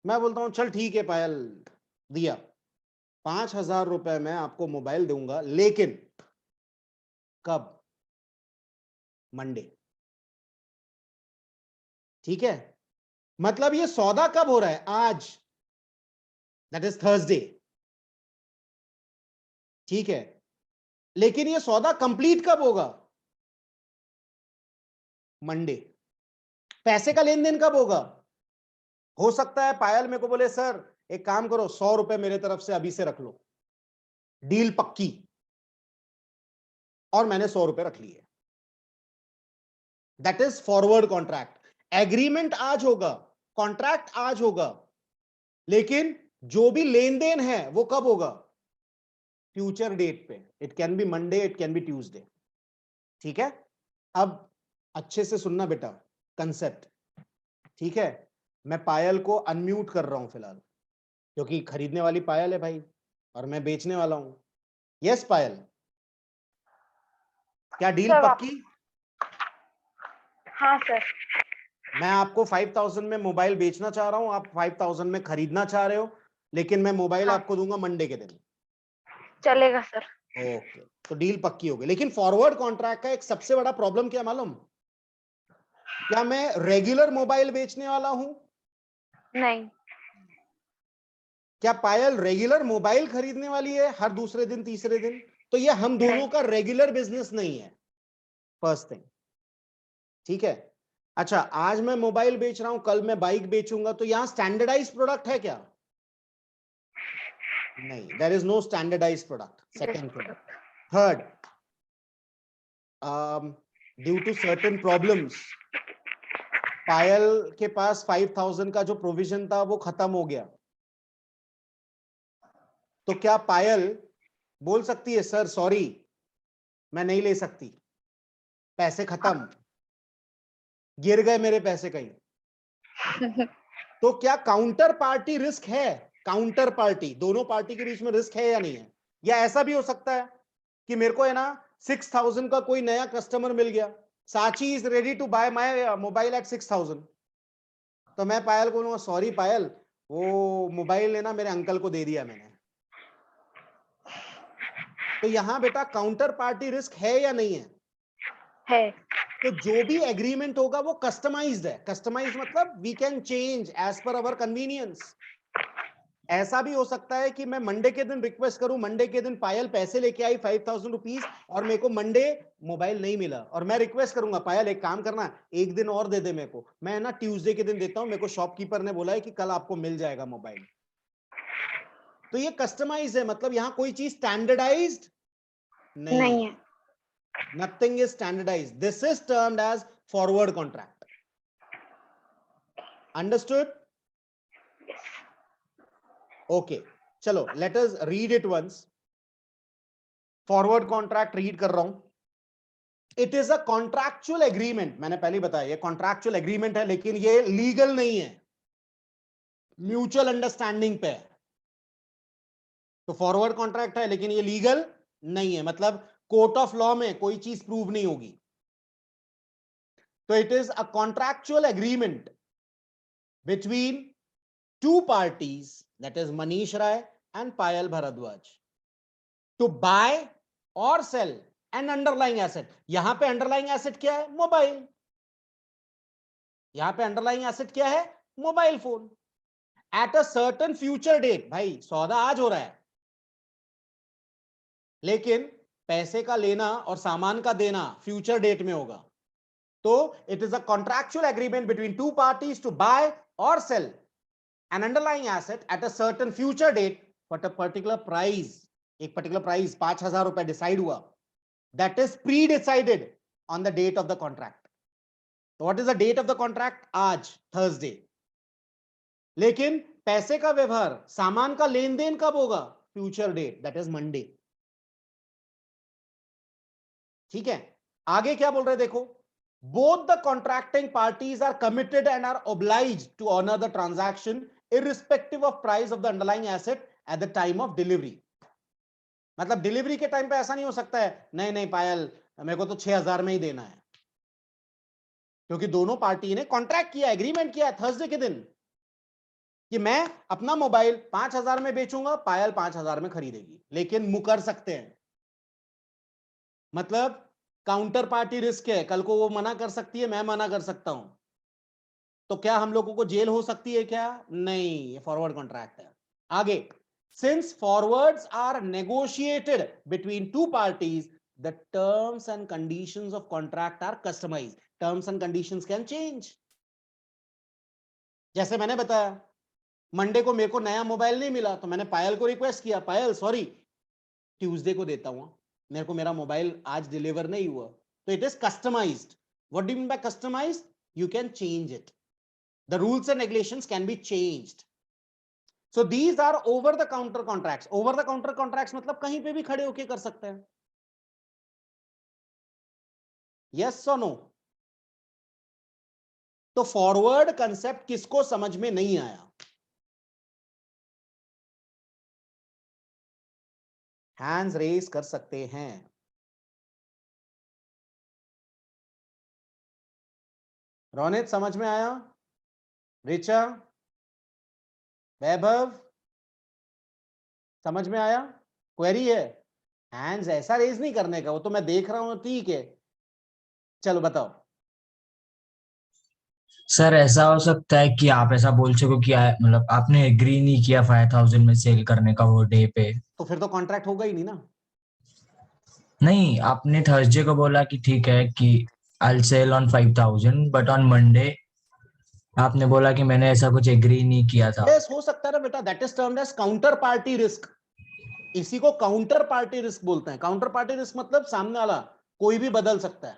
मैं बोलता हूं चल ठीक है पायल, दिया 5,000 रुपए में आपको मोबाइल दूंगा, लेकिन कब? मंडे, ठीक है? मतलब ये सौदा कब हो रहा है? आज, दैट इज थर्सडे, ठीक है? लेकिन ये सौदा कंप्लीट कब होगा? मंडे। पैसे का लेन देन कब होगा? हो सकता है पायल मेरे को बोले सर एक काम करो, 100 रुपए मेरे तरफ से अभी से रख लो, डील पक्की, और मैंने 100 रुपए रख लिए। That is forward contract. Agreement आज होगा, कॉन्ट्रैक्ट आज होगा, लेकिन जो भी लेन देन है वो कब होगा? फ्यूचर डेट पे। It can be Monday, it can be Tuesday, ठीक है? अब अच्छे से सुनना बेटा कंसेप्ट, ठीक है? मैं पायल को अनम्यूट कर रहा हूं फिलहाल, क्योंकि खरीदने वाली पायल है भाई और मैं बेचने वाला हूं। यस पायल, क्या डील सर, पक्की? हाँ सर। मैं आपको 5,000 में मोबाइल बेचना चाह रहा हूं, आप 5,000 में खरीदना चाह रहे हो, लेकिन मैं मोबाइल हाँ। आपको दूंगा मंडे के दिन। चलेगा सर। ओके, तो डील पक्की हो गई। लेकिन फॉरवर्ड कॉन्ट्रैक्ट का एक सबसे बड़ा प्रॉब्लम क्या मालूम? क्या मैं रेगुलर मोबाइल बेचने वाला हूं? नहीं। क्या पायल रेगुलर मोबाइल खरीदने वाली है हर दूसरे दिन तीसरे दिन? तो ये हम दोनों का रेगुलर बिजनेस नहीं है, फर्स्ट थिंग, ठीक है? अच्छा, आज मैं मोबाइल बेच रहा हूं, कल मैं बाइक बेचूंगा, तो यहां स्टैंडर्डाइज प्रोडक्ट है क्या? नहीं, there is no standardize product. Second thing. Third, due to certain problems, Payal के पास 5,000 का जो प्रोविजन था वो खत्म हो गया। तो क्या पायल बोल सकती है सर सॉरी मैं नहीं ले सकती, पैसे खत्म, गिर गए मेरे पैसे कहीं? तो क्या काउंटर पार्टी रिस्क है? काउंटर पार्टी, दोनों पार्टी के बीच में रिस्क है या नहीं है? या ऐसा भी हो सकता है कि मेरे को है ना 6,000 का कोई नया कस्टमर मिल गया, Sachi is ready to buy my mobile at 6,000, तो मैं पायल को बोलूंगा सॉरी पायल, वो मोबाइल है ना मेरे अंकल को दे दिया मैंने। तो यहां बेटा काउंटर पार्टी रिस्क है या नहीं है? है। तो जो भी एग्रीमेंट होगा वो कस्टमाइज्ड है. कस्टमाइज्ड मतलब we can change as per our convenience. ऐसा भी हो सकता है कि मैं मंडे के दिन रिक्वेस्ट करूं, मंडे के दिन पायल पैसे लेके आई 5000 रुपीज और मेरे को मंडे मोबाइल नहीं मिला, और मैं रिक्वेस्ट करूंगा पायल एक काम करना, एक दिन और दे दे मेरे को, मैं ना ट्यूसडे के दिन देता हूं, मेरे को शॉपकीपर ने बोला है कि कल आपको मिल जाएगा मोबाइल. तो ये कस्टमाइज है, मतलब यहां कोई चीज स्टैंडर्डाइज्ड नहीं है. Nothing is standardized. This is termed as forward contract. Understood? Okay, चलो let us read it once. Forward contract read कर रहा हूं. It is a contractual agreement. मैंने पहले बताया ये कॉन्ट्रैक्चुअल एग्रीमेंट है, लेकिन ये लीगल नहीं है, म्यूचुअल अंडरस्टैंडिंग पे है. तो फॉरवर्ड कॉन्ट्रैक्ट है लेकिन ये लीगल नहीं है, मतलब कोर्ट ऑफ लॉ में कोई चीज प्रूव नहीं होगी. तो it is a contractual agreement between two parties, that is Manish Rai and Payal Bharadwaj, to buy or sell an underlying asset. यहां पे underlying asset क्या है? मोबाइल. यहां पे underlying asset क्या है? Mobile phone. At a certain future date. भाई सौदा आज हो रहा है, लेकिन पैसे का लेना और सामान का देना फ्यूचर डेट में होगा. तो it is a contractual agreement between two parties to buy और sell an underlying asset at a certain future date for a particular price. एक particular price 5,000 रुपए डिसाइड हुआ, that is pre-decided on the date of the contract. So what is the date of the contract? आज Thursday. लेकिन पैसे का व्यवहार, सामान का लेन देन कब होगा? Future date, that is Monday. ठीक है, आगे क्या बोल रहे देखो. Both the contracting parties are committed and are obliged to honor the transaction irrespective of price of the underlying asset at the time of delivery. मतलब डिलीवरी के time पे ऐसा नहीं हो सकता है, नहीं नहीं पायल मेरे को तो 6,000 में ही देना है, क्योंकि दोनों पार्टी ने कॉन्ट्रैक्ट किया, एग्रीमेंट किया थर्सडे के दिन कि मैं अपना मोबाइल 5,000 में बेचूंगा, पायल 5,000 में खरीदेगी. लेकिन मुकर सकते हैं, मतलब काउंटर पार्टी रिस्क है, कल को वो मना कर सकती है, मैं मना कर सकता हूं. तो क्या हम लोगों को जेल हो सकती है क्या? नहीं, ये फॉरवर्ड कॉन्ट्रैक्ट है. आगे, since forwards are negotiated between two parties, the terms and conditions of contract are customized. Terms and conditions can change. जैसे मैंने बताया, मंडे को मेरे को नया मोबाइल नहीं मिला, तो मैंने पायल को रिक्वेस्ट किया, पायल सॉरी ट्यूसडे को देता हूं, मेरे को मेरा मोबाइल आज डिलीवर नहीं हुआ. तो it is customized. What do you mean by customized? You can change it. The rules and regulations can be changed. So these are over the counter contracts. Over the counter contracts मतलब कहीं पे भी खड़े होके कर सकते हैं. Yes or no? तो फॉरवर्ड कंसेप्ट किसको समझ में नहीं आया? हैंड्स रेज कर सकते हैं. रोनित समझ में आया? रिचा, वैभव समझ में आया? क्वेरी है? हैंड्स ऐसा रेज नहीं करने का, वो तो मैं देख रहा हूं. ठीक है, चलो बताओ. सर ऐसा हो सकता है कि आप ऐसा बोल सको कि मतलब आपने एग्री नहीं किया 5,000 में सेल करने का वो डे पे, तो फिर तो कॉन्ट्रैक्ट होगा ही नहीं ना. नहीं आपने थर्सडे को बोला कि ठीक है कि I sell on 5,000, but on Monday आपने बोला कि मैंने ऐसा कुछ एग्री नहीं किया था. यस, हो सकता है ना बेटा. That is termed as counter party risk. इसी को काउंटर पार्टी रिस्क बोलते हैं. काउंटर पार्टी रिस्क मतलब सामने वाला कोई भी बदल सकता है.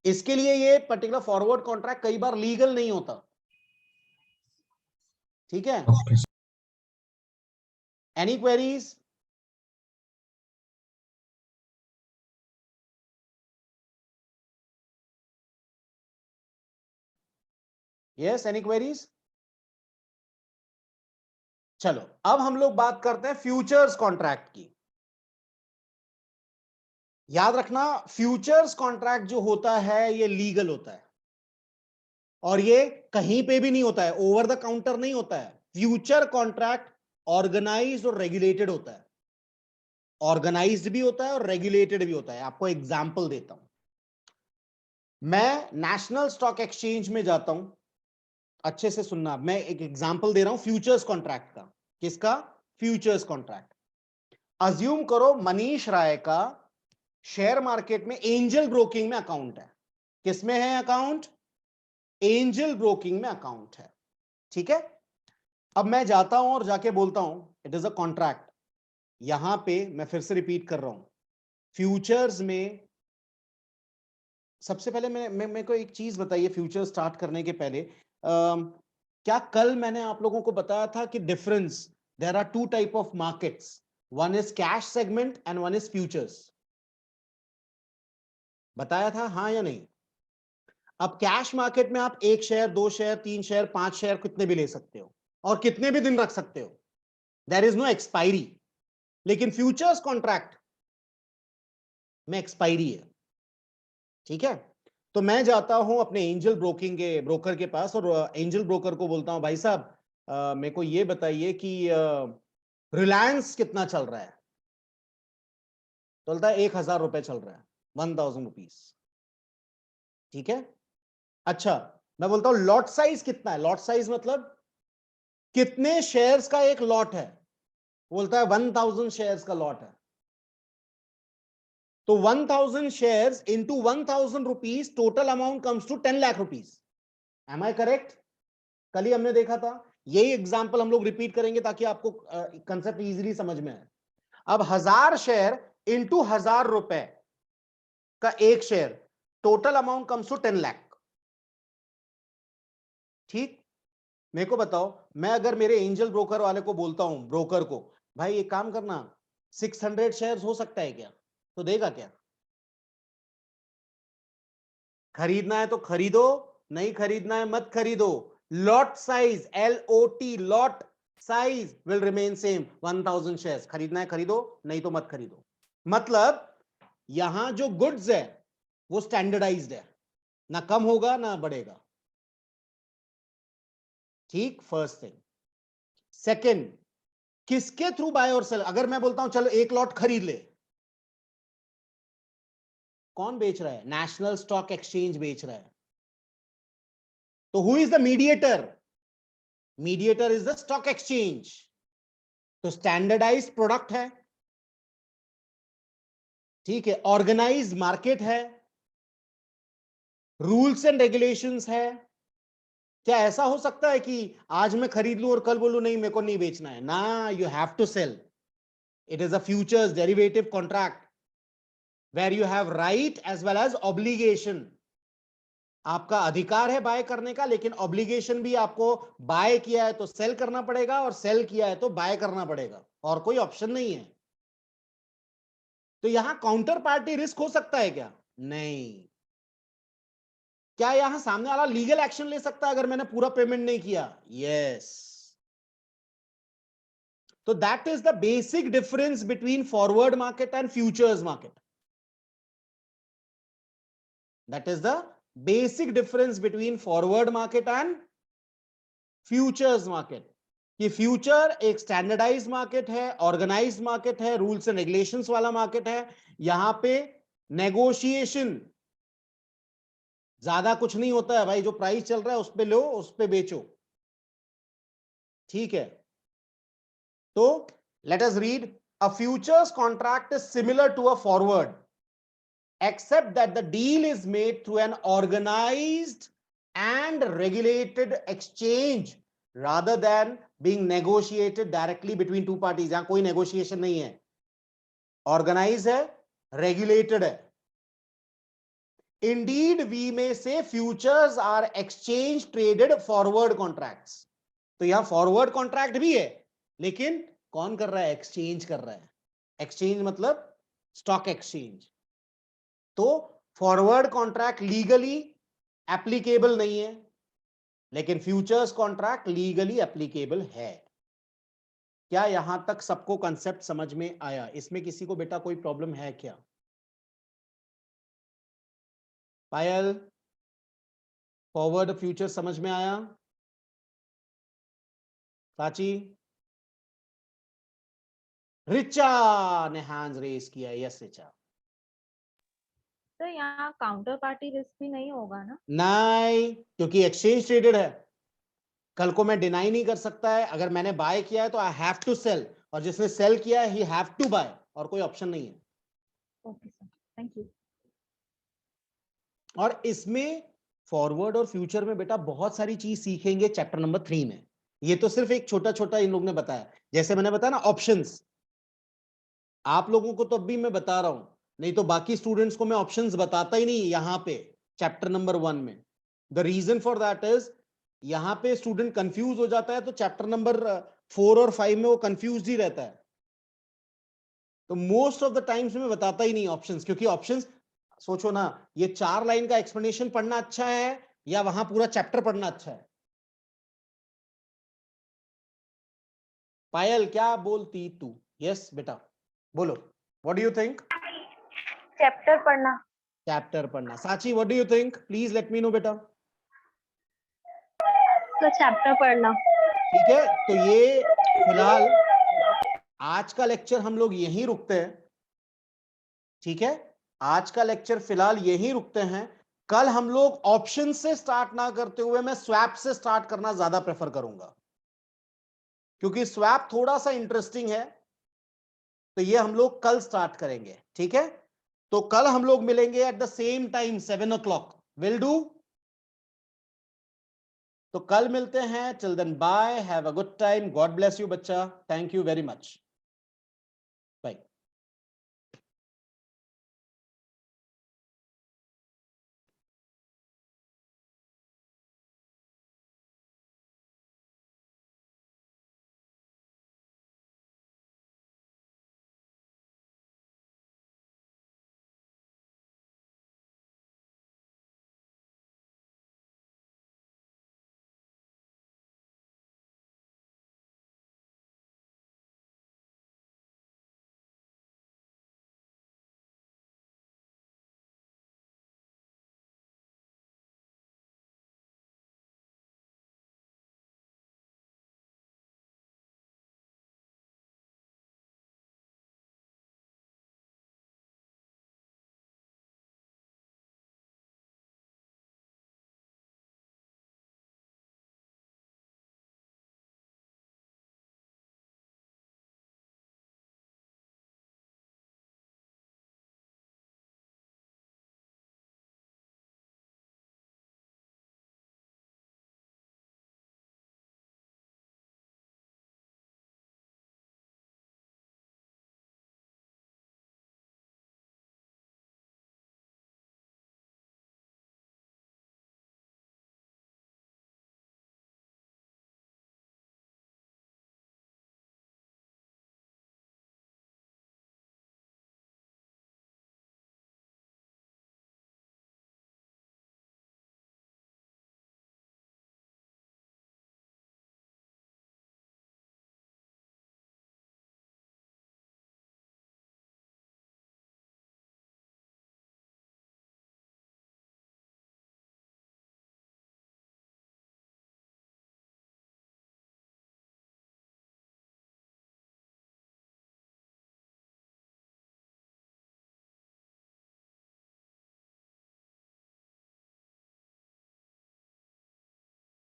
इसके लिए ये पर्टिकुलर फॉरवर्ड कॉन्ट्रैक्ट कई बार लीगल नहीं होता. ठीक है, okay. Any queries? Yes, any queries? चलो अब हम लोग बात करते हैं फ्यूचर्स कॉन्ट्रैक्ट की. याद रखना, फ्यूचर्स कॉन्ट्रैक्ट जो होता है ये लीगल होता है, और ये कहीं पे भी नहीं होता है, ओवर द काउंटर नहीं होता है. फ्यूचर कॉन्ट्रैक्ट ऑर्गेनाइज्ड और रेगुलेटेड होता है. ऑर्गेनाइज्ड भी होता है और रेगुलेटेड भी होता है. आपको एग्जांपल देता हूं. मैं नेशनल स्टॉक एक्सचेंज में जाता हूं, अच्छे से सुनना, मैं एक एग्जांपल दे रहा हूं फ्यूचर्स कॉन्ट्रैक्ट का। किसका? Futures contract. अज्यूम करो मनीष राय का शेयर मार्केट में एंजल ब्रोकिंग में अकाउंट है। किसमें है अकाउंट? एंजल ब्रोकिंग में अकाउंट है, ठीक है। अब मैं जाता हूं और जाके बोलता हूं इट इज अ कॉन्ट्रैक्ट। यहां पे मैं फिर से रिपीट कर रहा हूं, फ्यूचर्स में सबसे पहले मेरे को एक चीज बताइए फ्यूचर स्टार्ट करने के पहले, क्या कल मैंने आप लोगों को बताया था कि difference, there are two type of markets, one is cash segment and one is futures. बताया था हाँ या नहीं? अब कैश मार्केट में आप 1 शेयर 2 शेयर 3 शेयर 5 शेयर कितने भी ले सकते हो और कितने भी दिन रख सकते हो, देयर इज नो एक्सपायरी। लेकिन फ्यूचर्स कॉन्ट्रैक्ट में एक्सपायरी है, ठीक है। तो मैं जाता हूं अपने एंजल ब्रोकिंग के ब्रोकर के पास और एंजल ब्रोकर को बोलता हूं भाई साहब मेरे को ये बताइए कि रिलायंस कितना चल रहा है? चलता है 1,000 रुपए चल रहा है, 1,000 रुपीज, ठीक है। अच्छा, मैं बोलता हूं लॉट साइज कितना है? लॉट साइज मतलब कितने शेयर्स का एक लॉट है? बोलता है 1,000 शेयर्स का लॉट है। तो 1,000 shares into 1,000 rupees, total amount comes to 10 lakh rupees. Am I correct? कल ही हमने देखा था, यही एग्जांपल हम लोग रिपीट करेंगे ताकि आपको कंसेप्ट इजीली समझ में आए। अब 1,000 शेयर इंटू 1,000 रुपए का एक share, total amount comes to 10 lakh. ठीक, मेरे को बताओ, मैं अगर मेरे एंजल ब्रोकर वाले को बोलता हूं, ब्रोकर को, भाई एक काम करना 600 शेयर्स हो सकता है क्या? तो देगा क्या? खरीदना है तो खरीदो, नहीं खरीदना है मत खरीदो। Lot size LOT, lot size will remain same 1,000 shares. खरीदना है खरीदो, नहीं तो मत खरीदो। मतलब यहां जो गुड्स है वो स्टैंडर्डाइज्ड है, ना कम होगा ना बढ़ेगा। ठीक, फर्स्ट थिंग। सेकंड, किसके थ्रू बाय और सेल? अगर मैं बोलता हूं चलो एक लॉट खरीद ले, कौन बेच रहा है? नेशनल स्टॉक एक्सचेंज बेच रहा है। तो who is the mediator? Mediator is the stock exchange. तो स्टैंडर्डाइज्ड प्रोडक्ट है, ठीक है, ऑर्गेनाइज्ड मार्केट है, रूल्स एंड रेगुलेशंस है। क्या ऐसा हो सकता है कि आज मैं खरीद लूं और कल बोलूं नहीं मेरे को नहीं बेचना है? ना, you have to sell. It is a futures derivative contract where you have right as well as obligation. आपका अधिकार है बाय करने का, लेकिन ऑब्लिगेशन भी, आपको बाय किया है तो सेल करना पड़ेगा और सेल किया है तो बाय करना पड़ेगा, और कोई ऑप्शन नहीं है। तो यहां काउंटर पार्टी रिस्क हो सकता है क्या? नहीं। क्या यहां सामने वाला लीगल एक्शन ले सकता है अगर मैंने पूरा पेमेंट नहीं किया? यस। तो that is the basic difference between forward market and futures market. That is the basic difference between forward market and futures market. कि फ्यूचर एक स्टैंडर्डाइज्ड मार्केट है, ऑर्गेनाइज्ड मार्केट है, रूल्स एंड रेगुलेशंस वाला market है। यहां पे negotiation ज्यादा कुछ नहीं होता है भाई, जो प्राइस चल रहा है उस पे लो, उस पे बेचो, ठीक है। तो let us read, a futures contract is similar to a forward except that the deal is made through an organized and regulated exchange rather than being negotiated directly between two parties। यहां कोई negotiation नहीं है, organized है, regulated है। Indeed, we may say futures are exchange traded forward contracts। तो यहां forward contract भी है, लेकिन कौन कर रहा है? एक्सचेंज कर रहा है। एक्सचेंज मतलब स्टॉक एक्सचेंज। तो फॉरवर्ड कॉन्ट्रैक्ट लीगली एप्लीकेबल नहीं है, लेकिन फ्यूचर्स कॉन्ट्रैक्ट लीगली एप्लीकेबल है। क्या यहां तक सबको कंसेप्ट समझ में आया? इसमें किसी को बेटा कोई प्रॉब्लम है क्या? पायल, फॉरवर्ड फ्यूचर समझ में आया? साची, रिचा ने हैंड्स रेस किया। यस रिचा। तो यहाँ काउंटर पार्टी रिस्क भी नहीं होगा ना? नहीं, क्योंकि एक्सचेंज ट्रेडेड है। कल को मैं डिनाई नहीं कर सकता है, अगर मैंने बाय किया है तो आई हैव टू सेल, और जिसने सेल किया है ही हैव टू बाय, और कोई ऑप्शन नहीं है। Okay sir, thank you. और इसमें फॉरवर्ड और फ्यूचर में बेटा बहुत सारी चीज सीखेंगे चैप्टर नंबर 3 में। ये तो सिर्फ एक छोटा छोटा इन लोग ने बताया, जैसे मैंने बताया ना ऑप्शंस, आप लोगों को तो अभी मैं बता रहा हूं, नहीं तो बाकी स्टूडेंट्स को मैं ऑप्शंस बताता ही नहीं यहां पे चैप्टर नंबर 1 में। The reason for that is यहां पे स्टूडेंट कंफ्यूज हो जाता है, तो चैप्टर नंबर 4 और 5 में वो कंफ्यूज ही रहता है। तो मोस्ट ऑफ द टाइम्स में बताता ही नहीं ऑप्शंस, क्योंकि ऑप्शंस, सोचो ना, ये 4 लाइन का एक्सप्लेनेशन पढ़ना अच्छा है या वहां पूरा चैप्टर पढ़ना अच्छा है? पायल क्या बोलती तू? यस बेटा बोलो, what do you think? Chapter पढ़ना। चैप्टर पढ़ना। साची what do you think? Please let me no बेटा। तो चैप्टर पढ़ना। ठीक है, तो ये फिलहाल आज का लेक्चर हम लोग यहीं रुकते हैं। ठीक है, आज का लेक्चर फिलहाल यहीं रुकते हैं। कल हम लोग ऑप्शन से स्टार्ट ना करते हुए मैं स्वैप से स्टार्ट करना ज्यादा प्रेफर करूंगा, क्योंकि स्वैप थोड़ा सा इंटरेस्टिंग है। तो ये हम लोग कल स्टार्ट करेंगे। ठीक है, तो कल हम लोग मिलेंगे at the same time 7 o'clock। Will do. तो कल मिलते हैं। Till then bye, have a good time, God bless you बच्चा, थैंक यू वेरी मच।